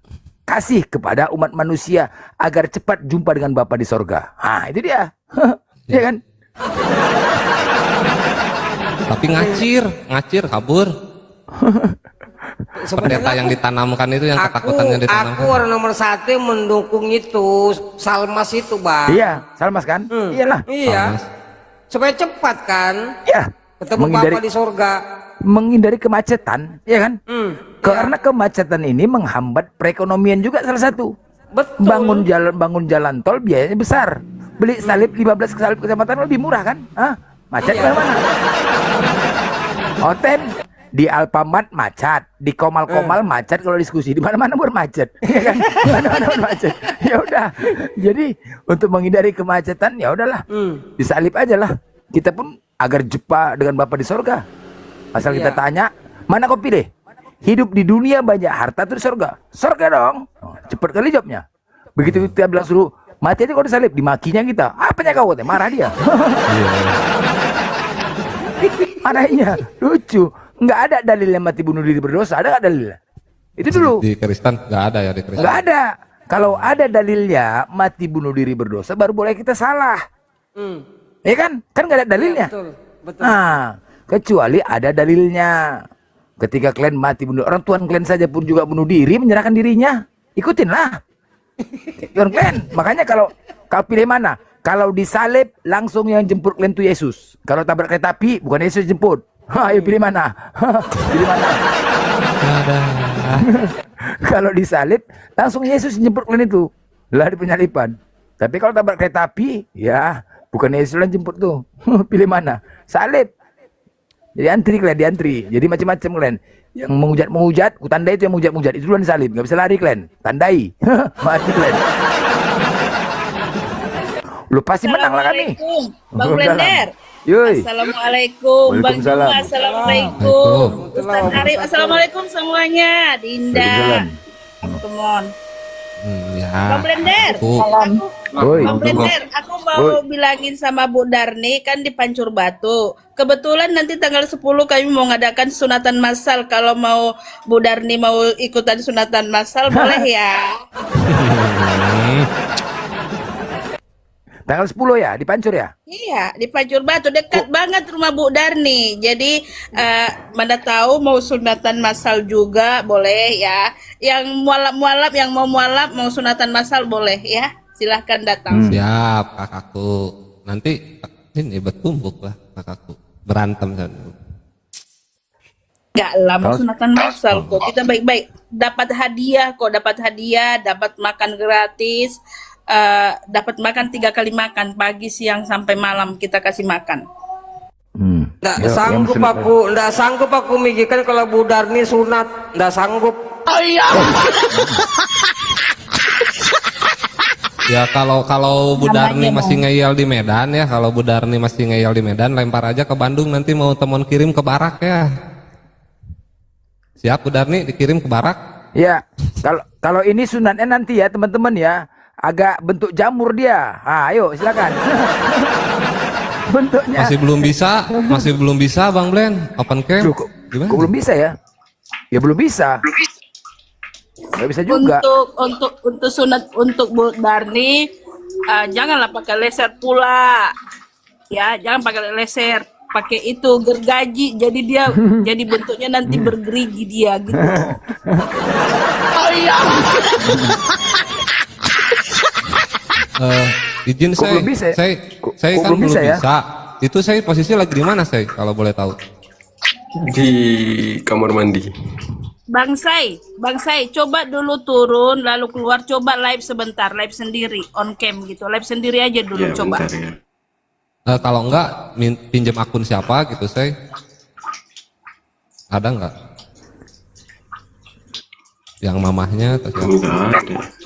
kasih kepada umat manusia agar cepat jumpa dengan Bapa di sorga. Nah itu dia. Ya kan? Tapi ngacir kabur. Pendeta yang ditanamkan itu, yang ketakutan yang ditanamkan. Aku orang nomor 1 mendukung itu Salmas itu, Bang. Iya, Salmas kan? Iyalah. Iya. Salmas. Supaya cepat kan Iya. ketemu Bapa di surga. Menghindari kemacetan, ya kan? Karena kemacetan ini menghambat perekonomian juga salah satu. Betul. Bangun jalan tol biayanya besar. Beli salib 15 salib kecamatan lebih murah kan? Hah? Macet mana? Oten di Alfamart macet, di Komal-Komal macet, kalau diskusi di mana-mana bermacet, ya kan? Mana-mana bermacet. Ya udah. Jadi untuk menghindari kemacetan ya udahlah. Disalib aja lah. Kita pun agar jumpa dengan Bapa di sorga. Asal kita tanya, mana kau pilih? Hidup di dunia banyak harta atau di sorga? Sorga dong. Cepat kali jawabnya. Begitu kita bilang suruh mati aja kalau disalib, dimakinya kita. Apanya kau? Marah dia. Marahnya lucu. Nggak ada dalil yang mati bunuh diri berdosa. Ada nggak dalilnya? Itu dulu. Di Kristen nggak ada ya, di Kristen. Nggak ada. Kalau ada dalilnya mati bunuh diri berdosa, baru boleh kita salah. Ya kan? Kan nggak ada dalilnya. Betul. Betul. Nah, kecuali ada dalilnya. Ketika kalian mati bunuh, orang Tuhan kalian saja pun juga bunuh diri, menyerahkan dirinya. Ikutinlah. Tuhan kalian. Makanya kalau pilih mana? Kalau disalib langsung yang jemput kalian itu Yesus. Kalau tabrak kereta api bukan Yesus jemput. Ayo pilih mana? Pilih mana? Ada. Kalau disalib langsung Yesus jemput kalian itu. Lah di penyalipan. Tapi kalau tabrak kereta api, ya bukan Yesus yang jemput tuh. Pilih mana? Salib. Jadi antri kalian, diantri. Jadi macam-macam kalian. Yang menghujat, ku tandai itu yang menghujat. Itu duluan disalib. Gak bisa lari kalian. Tandai. Mati kalian. Lu pasti menang lah kami. Bang Blender. Yoi. Assalamualaikum. Bang Juma, Waalaikumsalam. assalamualaikum. Ustaz Arif, assalamualaikum semuanya. Dinda. Come on. Ya. Bang Blender. Oi. Bang Blender, aku mau bilangin sama Bu Darni kan di Pancur Batu. Kebetulan nanti tanggal 10 kami mau ngadakan sunatan massal. Kalau mau Bu Darni mau ikutan sunatan massal boleh ya. Tanggal 10 ya, di Pancur ya? Iya, di Pancur Batu dekat banget rumah Bu Darni. Jadi mana tahu mau sunatan massal juga boleh ya. Yang mualaf-mualaf yang mau mualaf mau sunatan massal boleh ya. Silahkan datang. Siap kakakku. Nanti ini bertumbuk lah kakakku. Berantem kan. Gak lama sunatan massal kok. Kita baik-baik dapat hadiah kok, dapat makan gratis. Dapat makan 3 kali makan, pagi, siang sampai malam kita kasih makan. Nggak sanggup aku mikirkan kalau Bu Darni sunat, nggak sanggup. Oh iya. Ya kalau Bu Darni masih ngeyel di Medan ya, kalau Bu Darni masih ngeyel di Medan, lempar aja ke Bandung, nanti mau temen kirim ke barak ya. Siap Bu Darni dikirim ke barak? Ya. Kalau ini sunatnya nanti ya teman-teman ya, agak bentuk jamur dia. Ayo silakan. Bentuknya. Masih belum bisa Bang Blen, open cam. Gimana? Kok belum bisa ya? Ya belum bisa. Nggak bisa juga. Untuk sunat untuk Bu Darni janganlah pakai laser pula. Ya, jangan pakai laser, pakai itu gergaji. Jadi dia jadi bentuknya nanti bergerigi dia gitu. Oh iya. Izin saya kan belum bisa. Itu saya posisi lagi di mana saya kalau boleh tahu? Di kamar mandi. Bang Sai, coba dulu turun lalu keluar, coba live sebentar, live sendiri on cam gitu, live sendiri aja dulu Ya, coba. bentar ya. Kalau enggak pinjam akun siapa gitu saya? Ada enggak? Yang mamahnya atau siapa?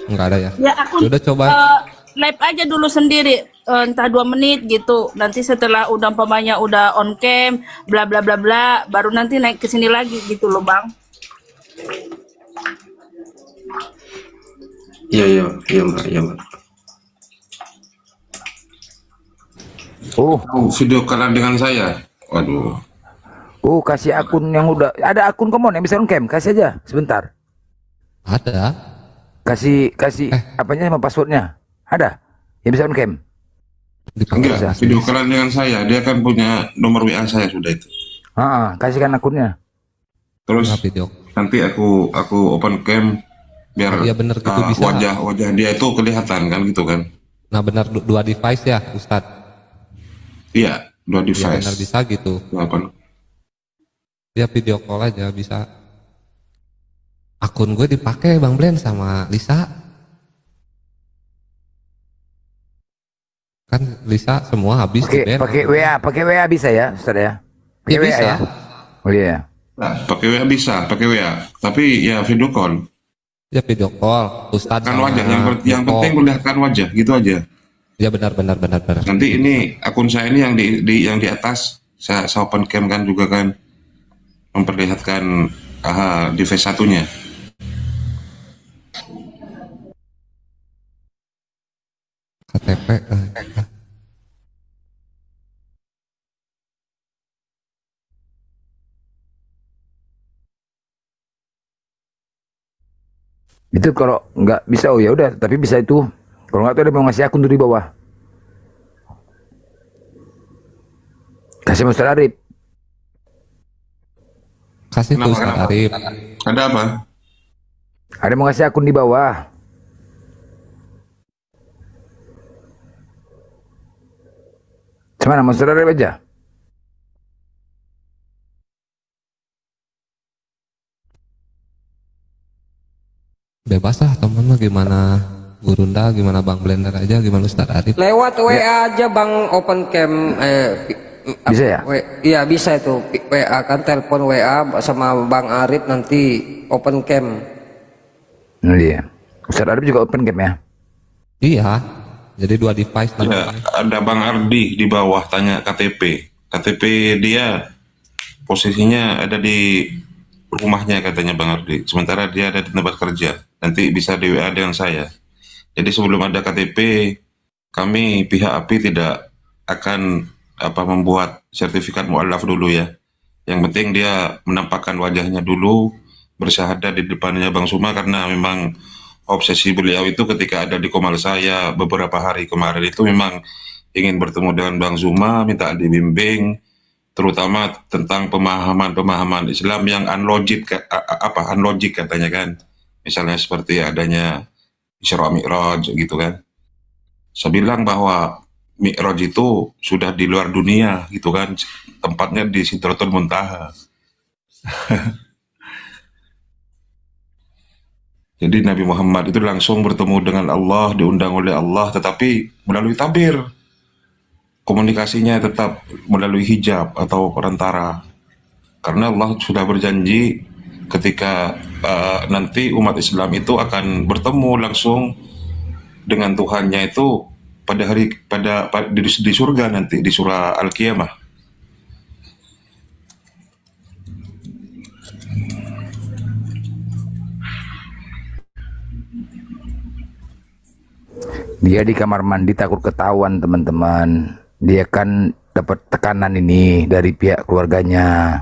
Enggak ada ya. Ya akun. Udah coba. Live aja dulu sendiri, entah 2 menit gitu. Nanti setelah udah umpamanya udah on cam, bla bla bla bla, baru nanti naik ke sini lagi gitu loh Bang. Iya Mbak. Oh, Video kalian dengan saya. Waduh. oh kasih akun yang udah ada akun Komon yang bisa on cam, kasih aja sebentar. Ada. Kasih apanya sama passwordnya. Ada yang bisa on cam. Enggak, video kalian dengan saya. Dia kan punya nomor WA saya sudah itu. Kasihkan akunnya. Terus Video. nanti aku open cam biar Iya bener gitu bisa. wajah dia itu kelihatan kan gitu kan. Nah benar dua device ya Ustadz. Iya, 2 Ya device. benar bisa gitu. Dia video call aja bisa. Akun gue dipakai Bang Blen sama Lisa. Kan Lisa semua habis di ban. Pakai WA bisa ya, Ustaz ya? Pakai Ya, WA bisa. ya? Oh iya. Nah, pakai WA bisa, pakai WA. Tapi ya video call. Ya video call Ustadz Kan sama wajah yang Joko. penting perlihatkan wajah, gitu aja. Ya benar. Nanti ini akun saya ini yang di atas saya open cam kan juga kan memperlihatkan device satunya. KTP. Itu kalau nggak bisa, oh ya udah, tapi bisa itu. Kalau nggak tuh ada mau ngasih akun tuh di bawah. Kasih Ustaz Arif. Kasih ke Ustadz Arif. Ada apa? Ada mau ngasih akun di bawah. Cuman nama Ustaz Arif aja. Bebas lah teman mah, gimana Gurunda, gimana Bang Blender aja, gimana Ustadz Arif. Lewat WA aja Bang open cam. Bisa ya? Iya bisa itu WA kan, telepon WA sama Bang Arif nanti open cam. Nah dia. Ustaz Arif juga open cam ya? Iya, jadi 2 device. Ya, ada Bang Ardi di bawah tanya KTP. KTP dia posisinya ada di rumahnya katanya Bang Ardi. Sementara dia ada di tempat kerja. Nanti bisa di WA dengan saya. Jadi sebelum ada KTP, kami pihak API tidak akan membuat sertifikat mu'alaf dulu ya. Yang penting dia menampakkan wajahnya dulu, bersyahadat di depannya Bang Suma, karena memang obsesi beliau itu ketika ada di Komal saya beberapa hari kemarin itu memang ingin bertemu dengan Bang Zuma, minta dibimbing, terutama tentang pemahaman Islam yang unlogic katanya kan. Misalnya seperti adanya Isra Mi'raj gitu kan. Saya bilang bahwa Mi'raj itu sudah di luar dunia gitu kan. Tempatnya di Sidratul Muntaha. Jadi Nabi Muhammad itu langsung bertemu dengan Allah, diundang oleh Allah, tetapi melalui tabir. Komunikasinya tetap melalui hijab atau perantara. Karena Allah sudah berjanji ketika nanti umat Islam itu akan bertemu langsung dengan Tuhannya itu di surga nanti, di surah Al-Qiyamah. Dia di kamar mandi takut ketahuan teman-teman. Dia kan dapat tekanan ini dari pihak keluarganya.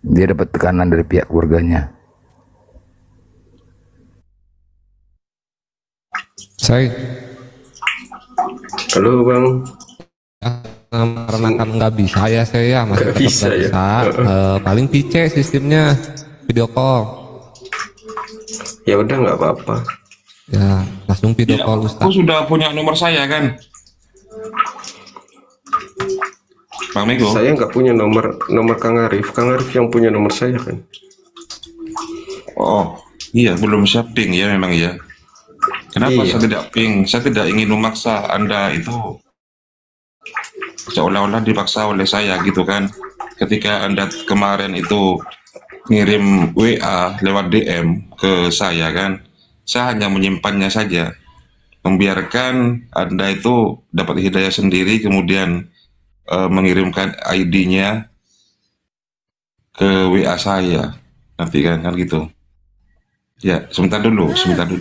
Dia dapat tekanan dari pihak keluarganya. Saya Halo Bang. karena kan nggak bisa ya saya masih Nggak tetap bisa nggak ya? bisa. Paling PC sistemnya video call. Ya udah nggak apa-apa. Ya langsung video Ya, call aku Ustadz. sudah punya nomor saya kan. Bang Miko. Saya nggak punya nomor Kang Arif. Kang Arif yang punya nomor saya kan. Oh, iya belum siap ping ya memang ya. Kenapa Iya. saya tidak ping? Saya tidak ingin memaksa Anda itu seolah-olah dipaksa oleh saya gitu kan. Ketika Anda kemarin itu ngirim WA lewat DM ke saya kan, saya hanya menyimpannya saja, membiarkan Anda itu dapat hidayah sendiri, kemudian mengirimkan ID-nya ke WA saya nanti kan gitu. Ya, sebentar dulu ya. Assalamualaikum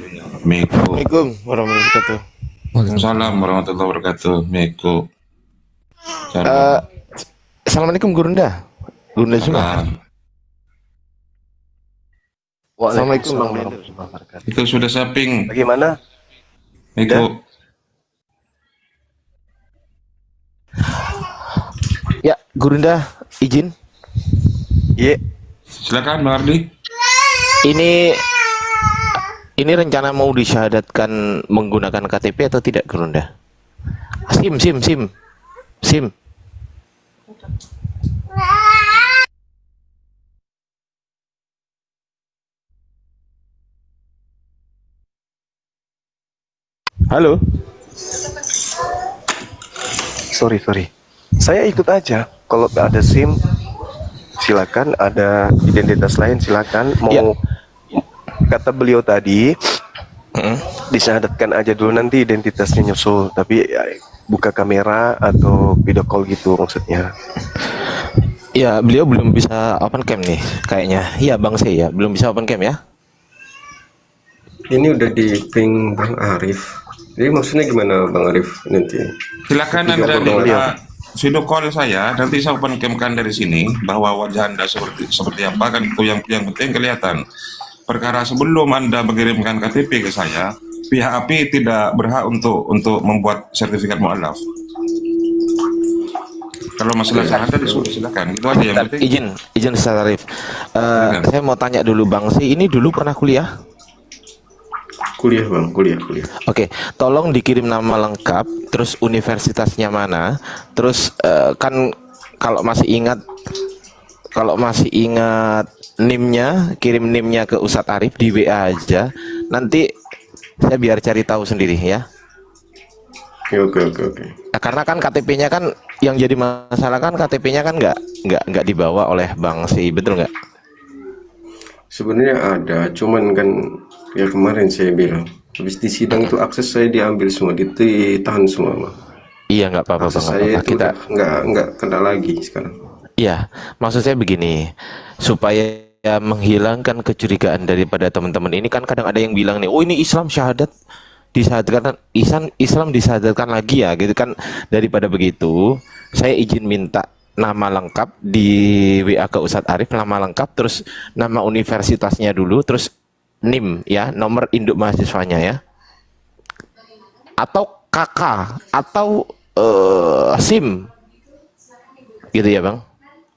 Assalamualaikum warahmatullahi wabarakatuh. Waalaikumsalam warahmatullahi wabarakatuh. Meko. Eh, Assalamualaikum Gurunda. Gurunda semua. Assalamualaikum Bang Melo. Itu sudah shopping. Bagaimana? Meko. Ya, Gurunda izin. Iya. Silakan Bang Ardi. Ini rencana mau disyahadatkan menggunakan KTP atau tidak, Gurunda? SIM. Halo. Sorry. Saya ikut aja. Kalau ada SIM, silakan. Ada identitas lain, silakan. Mau Ya. kata beliau tadi, disyahadatkan aja dulu, nanti identitasnya nyusul. Tapi ya, buka kamera atau video call gitu maksudnya. Ya, beliau belum bisa open cam nih kayaknya. Iya, Bang Sei ya, belum bisa open cam ya. Ini udah di ping Bang Arif. Jadi maksudnya gimana Bang Arif nanti? Silakan Tiga Anda orang beliau. video call saya, nanti saya open cam-kan dari sini bahwa wajah Anda seperti apa kan, itu yang penting kelihatan. Perkara sebelum Anda mengirimkan KTP ke saya, pihak API tidak berhak untuk membuat sertifikat mualaf. Kalau masalah syahadat silakan. Itu aja yang Bentar, penting. izin Ustaz Arif. Silakan. Saya mau tanya dulu Bang Sei, ini dulu pernah kuliah? Kuliah Bang, kuliah. Oke, tolong dikirim nama lengkap, terus universitasnya mana, terus kan kalau masih ingat NIM-nya, kirim NIM-nya ke Ustadz Arif di WA aja. Nanti saya biar cari tahu sendiri ya. Ya, oke. Nah, karena kan KTP-nya kan yang jadi masalah kan KTP-nya kan nggak dibawa oleh Bang Sei, betul nggak? Sebenarnya ada, cuman kan ya kemarin saya bilang habis di sidang itu akses saya diambil semua, ditahan semua Bang. Iya, nggak apa-apa Akses Bang, nggak saya apa-apa. itu Kita nggak kena lagi sekarang. Iya, maksud saya begini, supaya menghilangkan kecurigaan daripada teman-teman ini kan kadang ada yang bilang nih, oh ini Islam disadarkan Islam disadarkan lagi ya, gitu kan. Daripada begitu, saya izin minta nama lengkap di WA ke Ustadz Arif, nama lengkap, terus nama universitasnya dulu, terus NIM ya, nomor induk mahasiswanya ya, atau KK atau SIM, gitu ya Bang.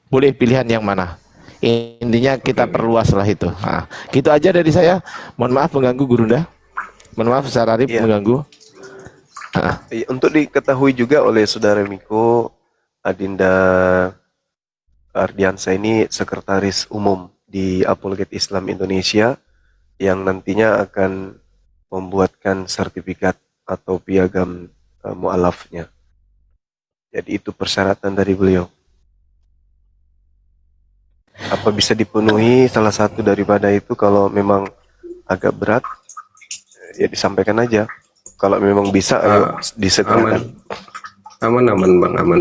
Boleh pilihan yang mana? Intinya kita perluas lah itu. Nah, gitu aja dari saya. Mohon maaf mengganggu Gurunda. Mohon maaf Ustaz Arif Iya. mengganggu. Nah, Untuk diketahui juga oleh Saudara Miko, Adinda Ardiansa ini sekretaris umum di Apologet Islam Indonesia yang nantinya akan membuatkan sertifikat atau piagam mualafnya. Jadi itu persyaratan dari beliau. Apa bisa dipenuhi salah satu daripada itu? Kalau memang agak berat, ya disampaikan aja. Kalau memang bisa, ayo disegerakan. Aman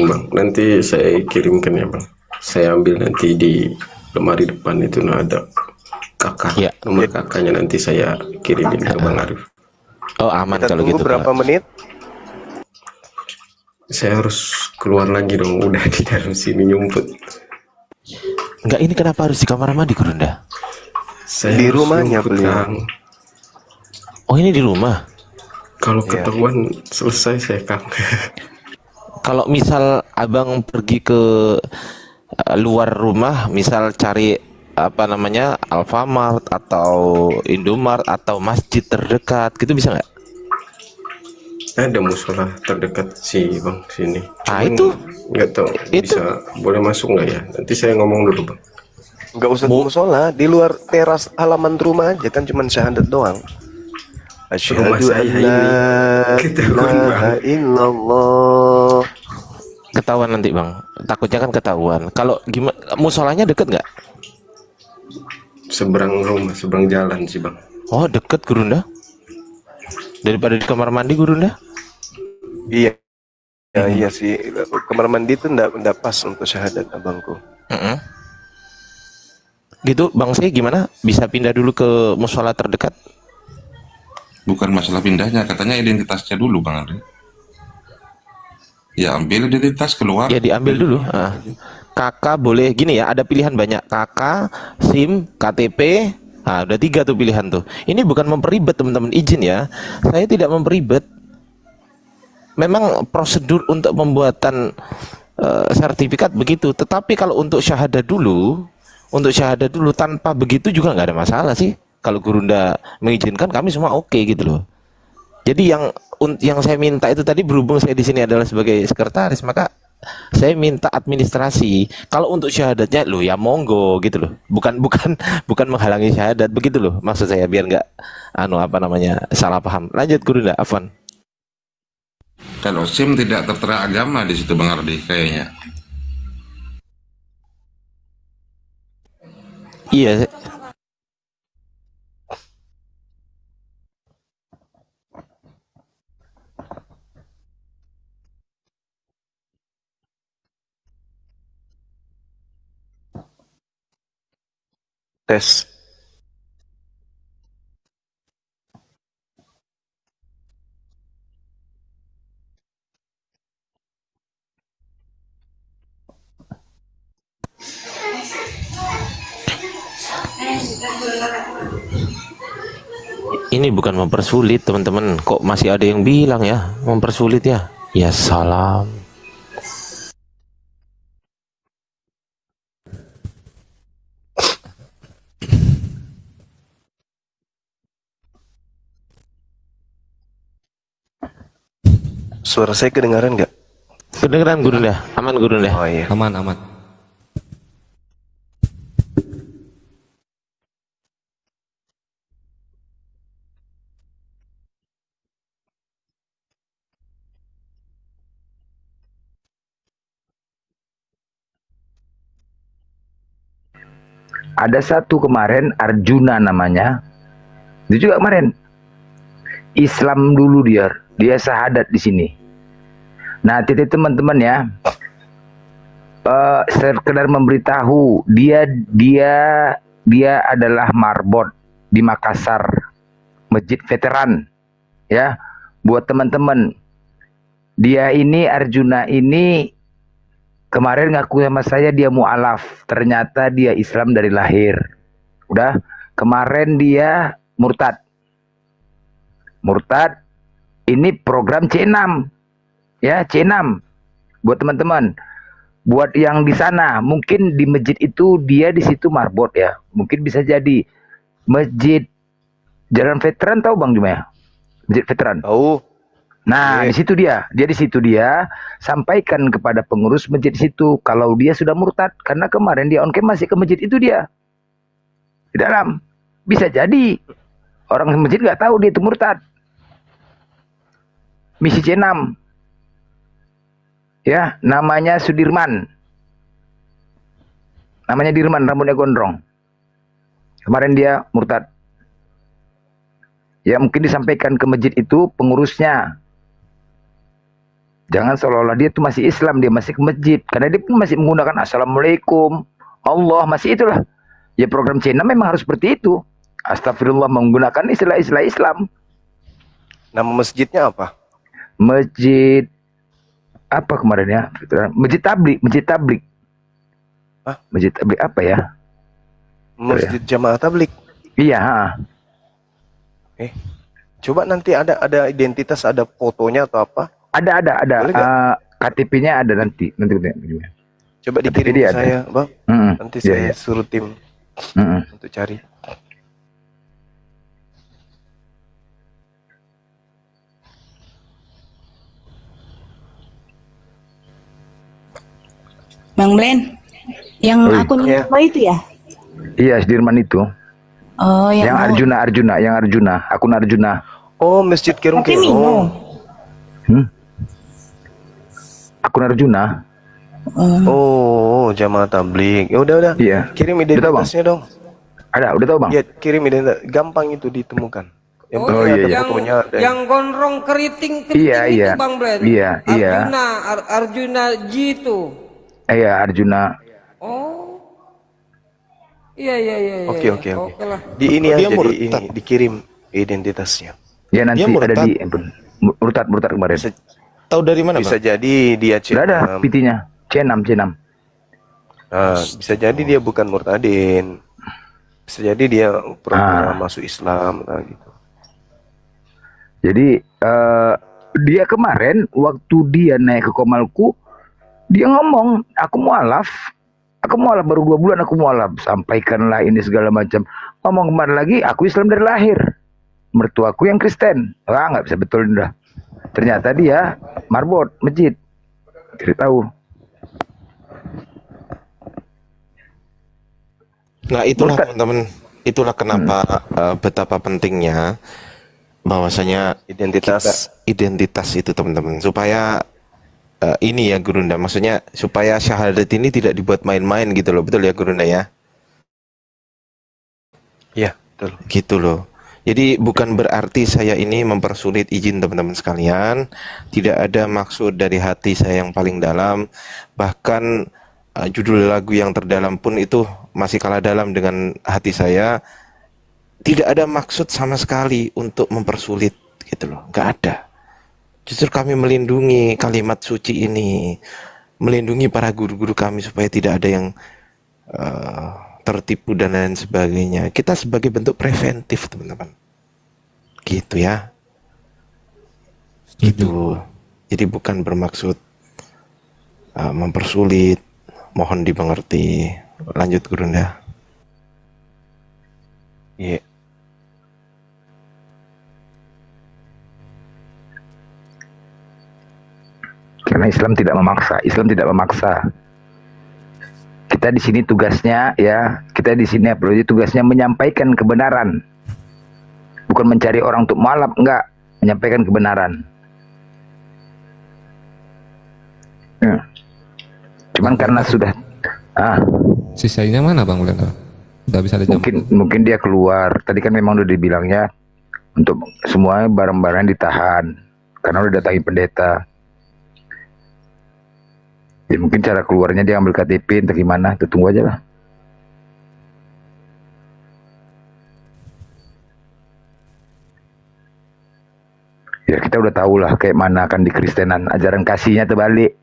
Bang. Nanti saya kirimkan ya Bang. Saya ambil nanti di lemari depan itu ada kakak. Ya. Nomor kakaknya nanti saya kirimin ke Bang Arif. oh aman Kita kalau tunggu gitu. berapa Pak. menit? Saya harus keluar lagi dong, udah di dalam sini nyumput. Enggak, ini kenapa harus di kamar mandi Gurunda? Saya Di harus rumahnya nyumput, beliau. Kang. Oh ini di rumah. Kalau Iya. ketahuan selesai saya Kang. Kalau misal abang pergi ke luar rumah, misal cari apa namanya Alfamart atau Indomart atau masjid terdekat, gitu bisa nggak? Ada musola terdekat sih Bang sini. Ah, Cuman itu. nggak tahu Itu. bisa boleh masuk nggak ya? Nanti saya ngomong dulu Bang. Nggak usah ke musola, di luar teras halaman rumah aja kan, cuman syahadat doang. Rumah Asyhadu saya an ini la ketahuan, ilaha Bang. illallah. Ketahuan nanti bang, takutnya kan ketahuan. Kalau gimana, musolanya deket nggak? Seberang rumah, seberang jalan sih Bang. Oh deket Gurunda, daripada di kamar mandi Gurunda. Iya. Ya, iya sih, kamar mandi itu ndak pas untuk syahadat abangku. Mm-mm. Gitu bang, saya gimana bisa pindah dulu ke musola terdekat? Bukan masalah pindahnya, katanya identitasnya dulu Bang Andre. Ya ambil identitas keluar. Ya diambil dulu. Kakak boleh gini ya, ada pilihan banyak. Kakak, SIM, KTP. Nah, udah 3 tuh pilihan tuh. Ini bukan memperibet teman-teman, izin ya. Saya tidak memperibet. Memang prosedur untuk pembuatan sertifikat begitu. Tetapi kalau untuk syahadat dulu, tanpa begitu juga nggak ada masalah sih. Kalau Gurunda mengizinkan, kami semua oke gitu loh. Jadi yang saya minta itu tadi, berhubung saya di sini adalah sebagai sekretaris, maka saya minta administrasi. Kalau untuk syahadatnya lo ya monggo gitu loh. Bukan menghalangi syahadat begitu loh. Maksud saya biar nggak salah paham. Lanjut Gurunda, Afwan. Kalau SIM tidak tertera agama di situ Bang Ardi kayaknya. Iya. Tes. Ini bukan mempersulit teman-teman. Kok masih ada yang bilang ya mempersulit ya? Ya salam. Suara saya kedengaran nggak? Kedengeran Gurunda? Aman Gurunda? Oh iya. Aman. Ada satu kemarin Arjuna namanya, itu juga kemarin Islam dulu dia syahadat di sini. Nah, titik teman-teman ya, sekedar memberitahu dia adalah marbot di Makassar, masjid veteran ya. Buat teman-teman, dia ini Arjuna ini kemarin ngaku sama saya dia mu'alaf, ternyata dia Islam dari lahir. Udah, kemarin dia murtad. Ini program C6. Ya, C6. Buat teman-teman, buat yang di sana, mungkin di masjid itu dia di situ marbot ya. Mungkin bisa jadi masjid Jalan Veteran, tahu Bang Juma ya? Masjid Veteran. Tahu. Nah, di situ dia di situ dia sampaikan kepada pengurus masjid situ kalau dia sudah murtad, karena kemarin dia on cam masih ke masjid itu dia di dalam. Bisa jadi orang masjid nggak tahu dia itu murtad. Misi C6 ya, namanya Sudirman, namanya Dirman, rambutnya gondrong. Kemarin dia murtad ya, mungkin disampaikan ke masjid itu pengurusnya. Jangan seolah-olah dia tuh masih Islam, dia masih ke masjid. Karena dia pun masih menggunakan Assalamualaikum, Allah, masih itulah. Ya program C6 memang harus seperti itu. Astagfirullah, menggunakan istilah-istilah Islam. Nama masjidnya apa? Masjid apa kemarin ya? Masjid Tablik. Hah? Masjid Tablik apa ya? Masjid Jamaah Tablik. Iya. Coba nanti ada identitas, ada fotonya atau apa? Ada. KTP-nya ada nanti. Coba dikirim ke saya, Bang. Nanti saya suruh tim untuk cari. Bang Blen, yang akun apa itu ya? Iya, Sudirman itu. Oh, yang Arjuna, akun Arjuna. Oh, Masjid Kerung. Akun Arjuna. Oh, Jamaah Tablik. Ya udah. Iya. Kirim identitasnya dong. Udah tahu Bang? Ya, kirim identitas. Gampang itu ditemukan. Yang iya. fotonya ada. Yang gondrong keriting Iya. itu Bang Blen. Iya. Arjuna G itu. Iya, Arjuna. Oh. Iya. Oke. Di ini aja, dikirim identitasnya. Ya nanti Dia ada murtad. di murtad kemarin. Tahu dari mana, Bisa Bang? jadi dia Sudah ada C6. PT-nya. C6. Nah, bisa jadi dia bukan murtadin. Bisa jadi dia pura-pura masuk Islam gitu. Jadi dia kemarin waktu dia naik ke Komalku, dia ngomong, aku mualaf baru 2 bulan aku mualaf, sampaikanlah ini segala macam. Ngomong kemarin lagi, aku Islam dari lahir, mertuaku yang Kristen. Wah, nggak bisa betul dah. Ternyata dia marbot masjid. Tidak tahu. Nah, itulah teman-teman, itulah kenapa betapa pentingnya bahwasanya identitas itu teman-teman, supaya ini ya Gurunda, maksudnya supaya syahadat ini tidak dibuat main-main gitu loh, betul ya Gurunda ya? Iya, betul. Gitu loh. Jadi bukan berarti saya ini mempersulit izin teman-teman sekalian, tidak ada maksud dari hati saya yang paling dalam, bahkan judul lagu yang terdalam pun itu masih kalah dalam dengan hati saya. Tidak ada maksud sama sekali untuk mempersulit gitu loh, nggak ada. Justru kami melindungi kalimat suci ini, melindungi para guru-guru kami supaya tidak ada yang tertipu dan lain sebagainya. Kita sebagai bentuk preventif teman-teman, gitu ya. Gitu. Jadi bukan bermaksud mempersulit, mohon dimengerti. Lanjut Gurunda. Iya. Karena Islam tidak memaksa. Kita di sini tugasnya tugasnya menyampaikan kebenaran. Bukan mencari orang untuk malap, enggak, menyampaikan kebenaran. Cuman karena sudah sisanya mana Bang Blender? Udah bisa dijawab. Mungkin dia keluar. Tadi kan memang udah dibilangnya untuk semua barang-barang ditahan karena udah datangi pendeta. Ya mungkin cara keluarnya dia ambil KTP entah gimana, itu tunggu aja lah. Ya kita udah tahu lah kayak mana kan di Kristenan, ajaran kasihnya terbalik.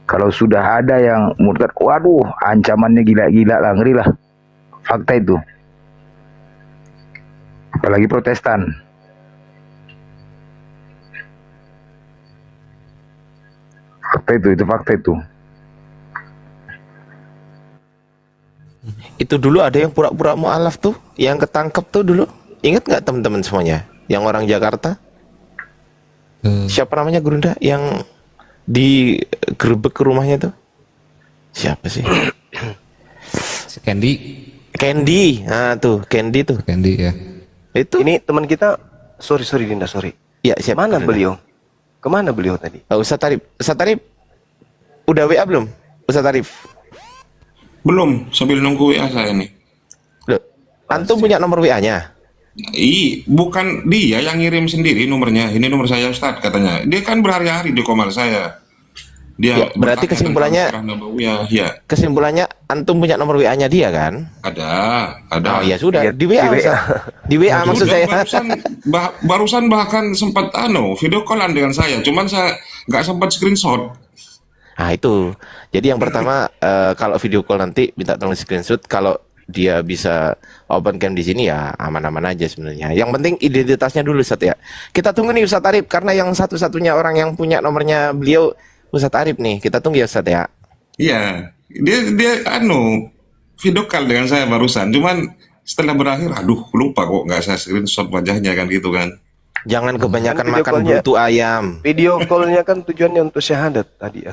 Kalau sudah ada yang murtad, waduh ancamannya gila-gila lah, ngeri lah. Fakta itu. Apalagi Protestan. Itu fakta itu. Itu dulu ada yang pura-pura mualaf tuh, yang ketangkep tuh dulu. Ingat nggak teman-teman semuanya? Yang orang Jakarta? Siapa namanya Gurunda? Yang digerebek ke rumahnya tuh? Siapa sih? Candy. Nah tuh, Candy tuh. Candy ya. Itu. Ini teman kita. Sorry Dinda, sorry. Ya, siapa? Mana beliau? Kemana beliau tadi? Ustaz Tarif. Udah WA belum? Ustaz Tarif. Belum, sambil nunggu WA saya nih. Loh, antum punya nomor WA-nya? Bukan dia yang ngirim sendiri nomornya. Ini nomor saya Ustaz katanya. Dia kan berhari-hari di Komal saya. Dia Ya, berarti kesimpulannya kesimpulannya antum punya nomor WA-nya dia kan? Ada. Oh ya sudah, di WA. Di WA maksud saya. Barusan bahkan sempat video callan dengan saya, cuman saya nggak sempat screenshot. Nah itu. Jadi yang pertama kalau video call nanti minta tolong screenshot. Kalau dia bisa open cam di sini ya aman-aman aja sebenarnya. Yang penting identitasnya dulu Ustaz ya. Kita tunggu nih Ustaz Arif karena yang satu-satunya orang yang punya nomornya beliau Ustaz Arif nih. Kita tunggu ya Ustaz ya. Iya, dia video call dengan saya barusan. Cuman setelah berakhir, aduh lupa kok nggak saya screenshot wajahnya kan gitu kan. Jangan kebanyakan makan butu ayam. Video callnya kan tujuannya untuk syahadat tadi,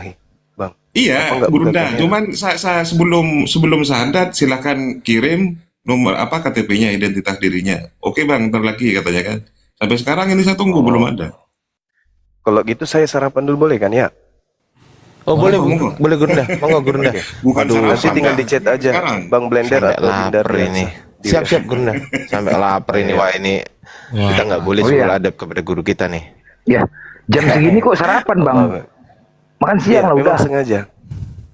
Bang. Iya, Bunda. Cuman saya sebelum syahadat silahkan kirim nomor KTP-nya, identitas dirinya. Oke Bang, ntar lagi katanya kan. Sampai sekarang ini saya tunggu belum ada. Kalau gitu saya sarapan dulu boleh kan ya? Oh boleh Gurunda, monggo Gurunda. Bukan nanti tinggal di chat aja, Bang Blender atau lapar ini. Siap Gurunda. Sampai lapar ini, wah ini kita nggak boleh soal adab kepada guru kita nih. Ya, jam segini kok sarapan Bang? Makan siang lah udah. Sengaja.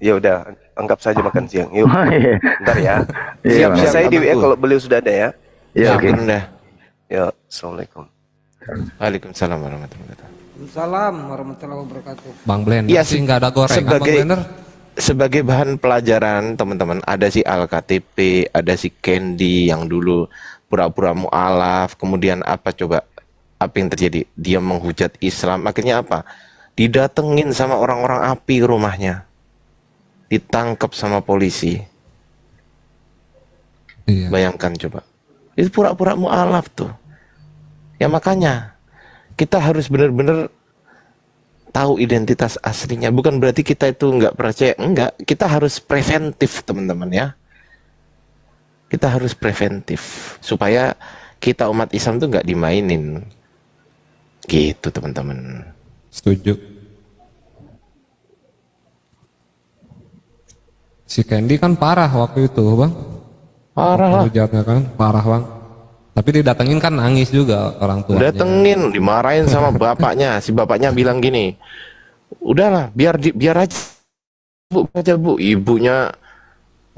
Ya udah, anggap saja makan siang. Yuk. Bentar ya. Siap, saya di WA kalau beliau sudah ada ya. Ya, oke. Gurunda. Ya, assalamualaikum. Waalaikumsalam warahmatullahi wabarakatuh. Salam warahmatullahi wabarakatuh. Bang Blender Iya sih nggak ada goreng. Bang sebagai Blender. sebagai bahan pelajaran teman-teman, ada si Al-KTP, ada si Candy yang dulu pura-pura mualaf, kemudian apa coba, apa yang terjadi? Dia menghujat Islam, akhirnya apa? Didatengin sama orang-orang api ke rumahnya, ditangkap sama polisi. Iya. Bayangkan coba, itu pura-pura mualaf tuh. Ya makanya kita harus benar-benar tahu identitas aslinya. Bukan berarti kita itu nggak percaya, enggak. Kita harus preventif teman-teman ya. Kita harus preventif supaya kita umat Islam tuh nggak dimainin. Gitu teman-teman. Setuju. Si Candy kan parah waktu itu bang. Parah lah. Hujatnya kan parah bang. Tapi didatengin kan nangis juga orang tuanya. Datengin, dimarahin sama bapaknya. Si bapaknya bilang gini, udahlah, biar aja bu. Ibunya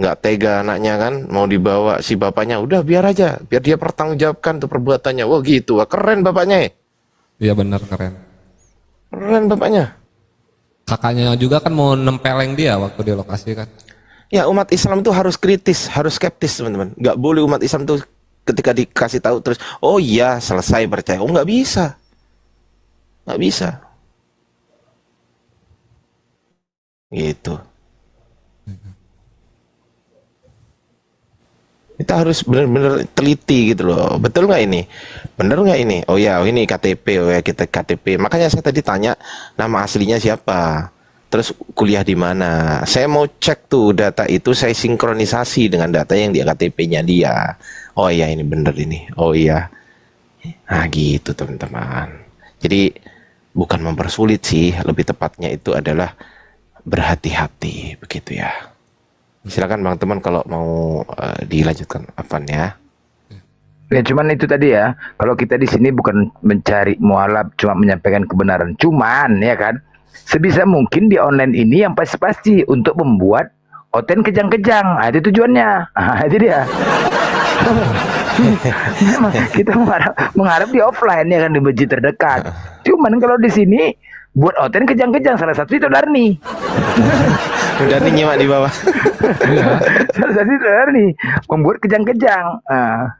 nggak tega anaknya kan, mau dibawa. Si bapaknya, udah biar aja, biar dia pertanggungjawabkan tuh perbuatannya. Wah gitu, wah, keren bapaknya. Iya benar keren. Keren bapaknya. Kakaknya juga kan mau nempeleng dia waktu di lokasi kan. Ya umat Islam tuh harus kritis, harus skeptis teman-teman. Nggak boleh umat Islam tuh ketika dikasih tahu terus, oh iya selesai percaya. Oh nggak bisa, nggak bisa. Gitu. Kita harus benar-benar teliti gitu loh. Betul nggak ini? Bener nggak ini? Oh ya, ini KTP, oh ya kita KTP. Makanya saya tadi tanya nama aslinya siapa. Terus kuliah di mana? Saya mau cek tuh data itu, saya sinkronisasi dengan data yang di KTP-nya dia. Oh iya ini bener ini. Oh iya. Nah gitu teman-teman. Jadi bukan mempersulit sih, lebih tepatnya itu adalah berhati-hati begitu ya. Silakan Bang Teman kalau mau dilanjutkan Afan ya. Ya cuman itu tadi ya, kalau kita di sini bukan mencari mualaf, cuma menyampaikan kebenaran. Cuman ya kan, sebisa mungkin di online ini yang pasti-pasti untuk membuat konten kejang-kejang. Nah, itu tujuannya. Nah, itu dia. Memang kita mengharap di offline ya kan, di masjid terdekat. Cuman kalau di sini buat konten kejang-kejang, salah satu itu Darni. Darni nyimak di bawah. Salah satu itu Darni membuat kejang-kejang. Nah,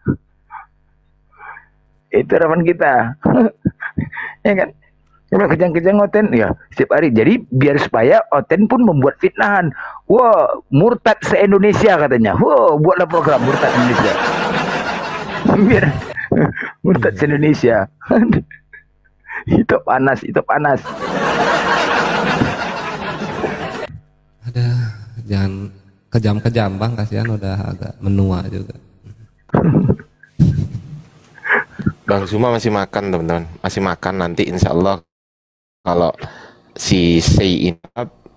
itu harapan kita. Ya kan? Kalau kejang-kejang Oten ya setiap hari. Jadi biar supaya Oten pun membuat fitnahan. Wah, murtad se-Indonesia katanya. Wah, buatlah program murtad Indonesia. Biar murtad se-Indonesia. Itu panas, itu panas. Ada jangan kejam-kejam bang, kasihan udah agak menua juga. Bang Zuma masih makan teman-teman, masih makan. Nanti insya Allah kalau si Sei ini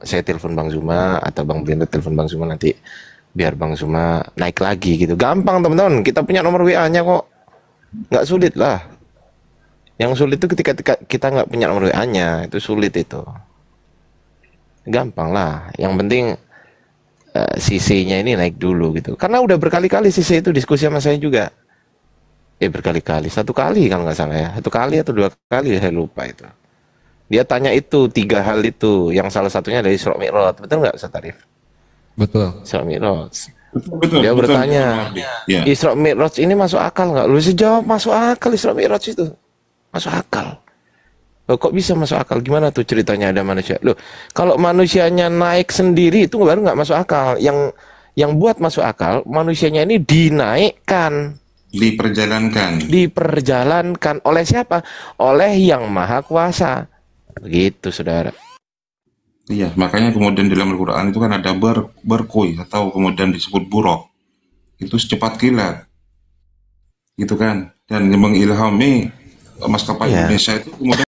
saya telepon Bang Zuma atau Bang Blender telepon Bang Zuma, nanti biar Bang Zuma naik lagi gitu. Gampang teman-teman, kita punya nomor WA-nya kok, nggak sulit lah. Yang sulit itu ketika kita nggak punya nomor WA-nya, itu sulit itu. Gampang lah, yang penting si Sei-nya ini naik dulu gitu. Karena udah berkali-kali si Sei itu diskusi sama saya juga. Berkali-kali, satu kali kalau nggak salah ya, satu kali atau dua kali saya lupa itu. Dia tanya itu 3 hal itu, yang salah satunya dari Isra Mi'raj, betul nggak Ustaz Arif? Betul. Isra Mi'raj. Betul, Dia betul, bertanya, ya. Isra Mi'raj ini masuk akal nggak? Lu jawab masuk akal, Isra Mi'raj itu masuk akal. Loh, kok bisa masuk akal? Gimana tuh ceritanya ada manusia? Loh, kalau manusianya naik sendiri itu baru nggak masuk akal. Yang buat masuk akal, manusianya ini dinaikkan. Diperjalankan oleh siapa? Oleh Yang Maha Kuasa. Begitu saudara. Iya, makanya kemudian dalam Al-Quran itu kan ada berkoi atau kemudian disebut buruk. Itu secepat kilat. Gitu kan. Dan mengilhami maskapai Indonesia itu kemudian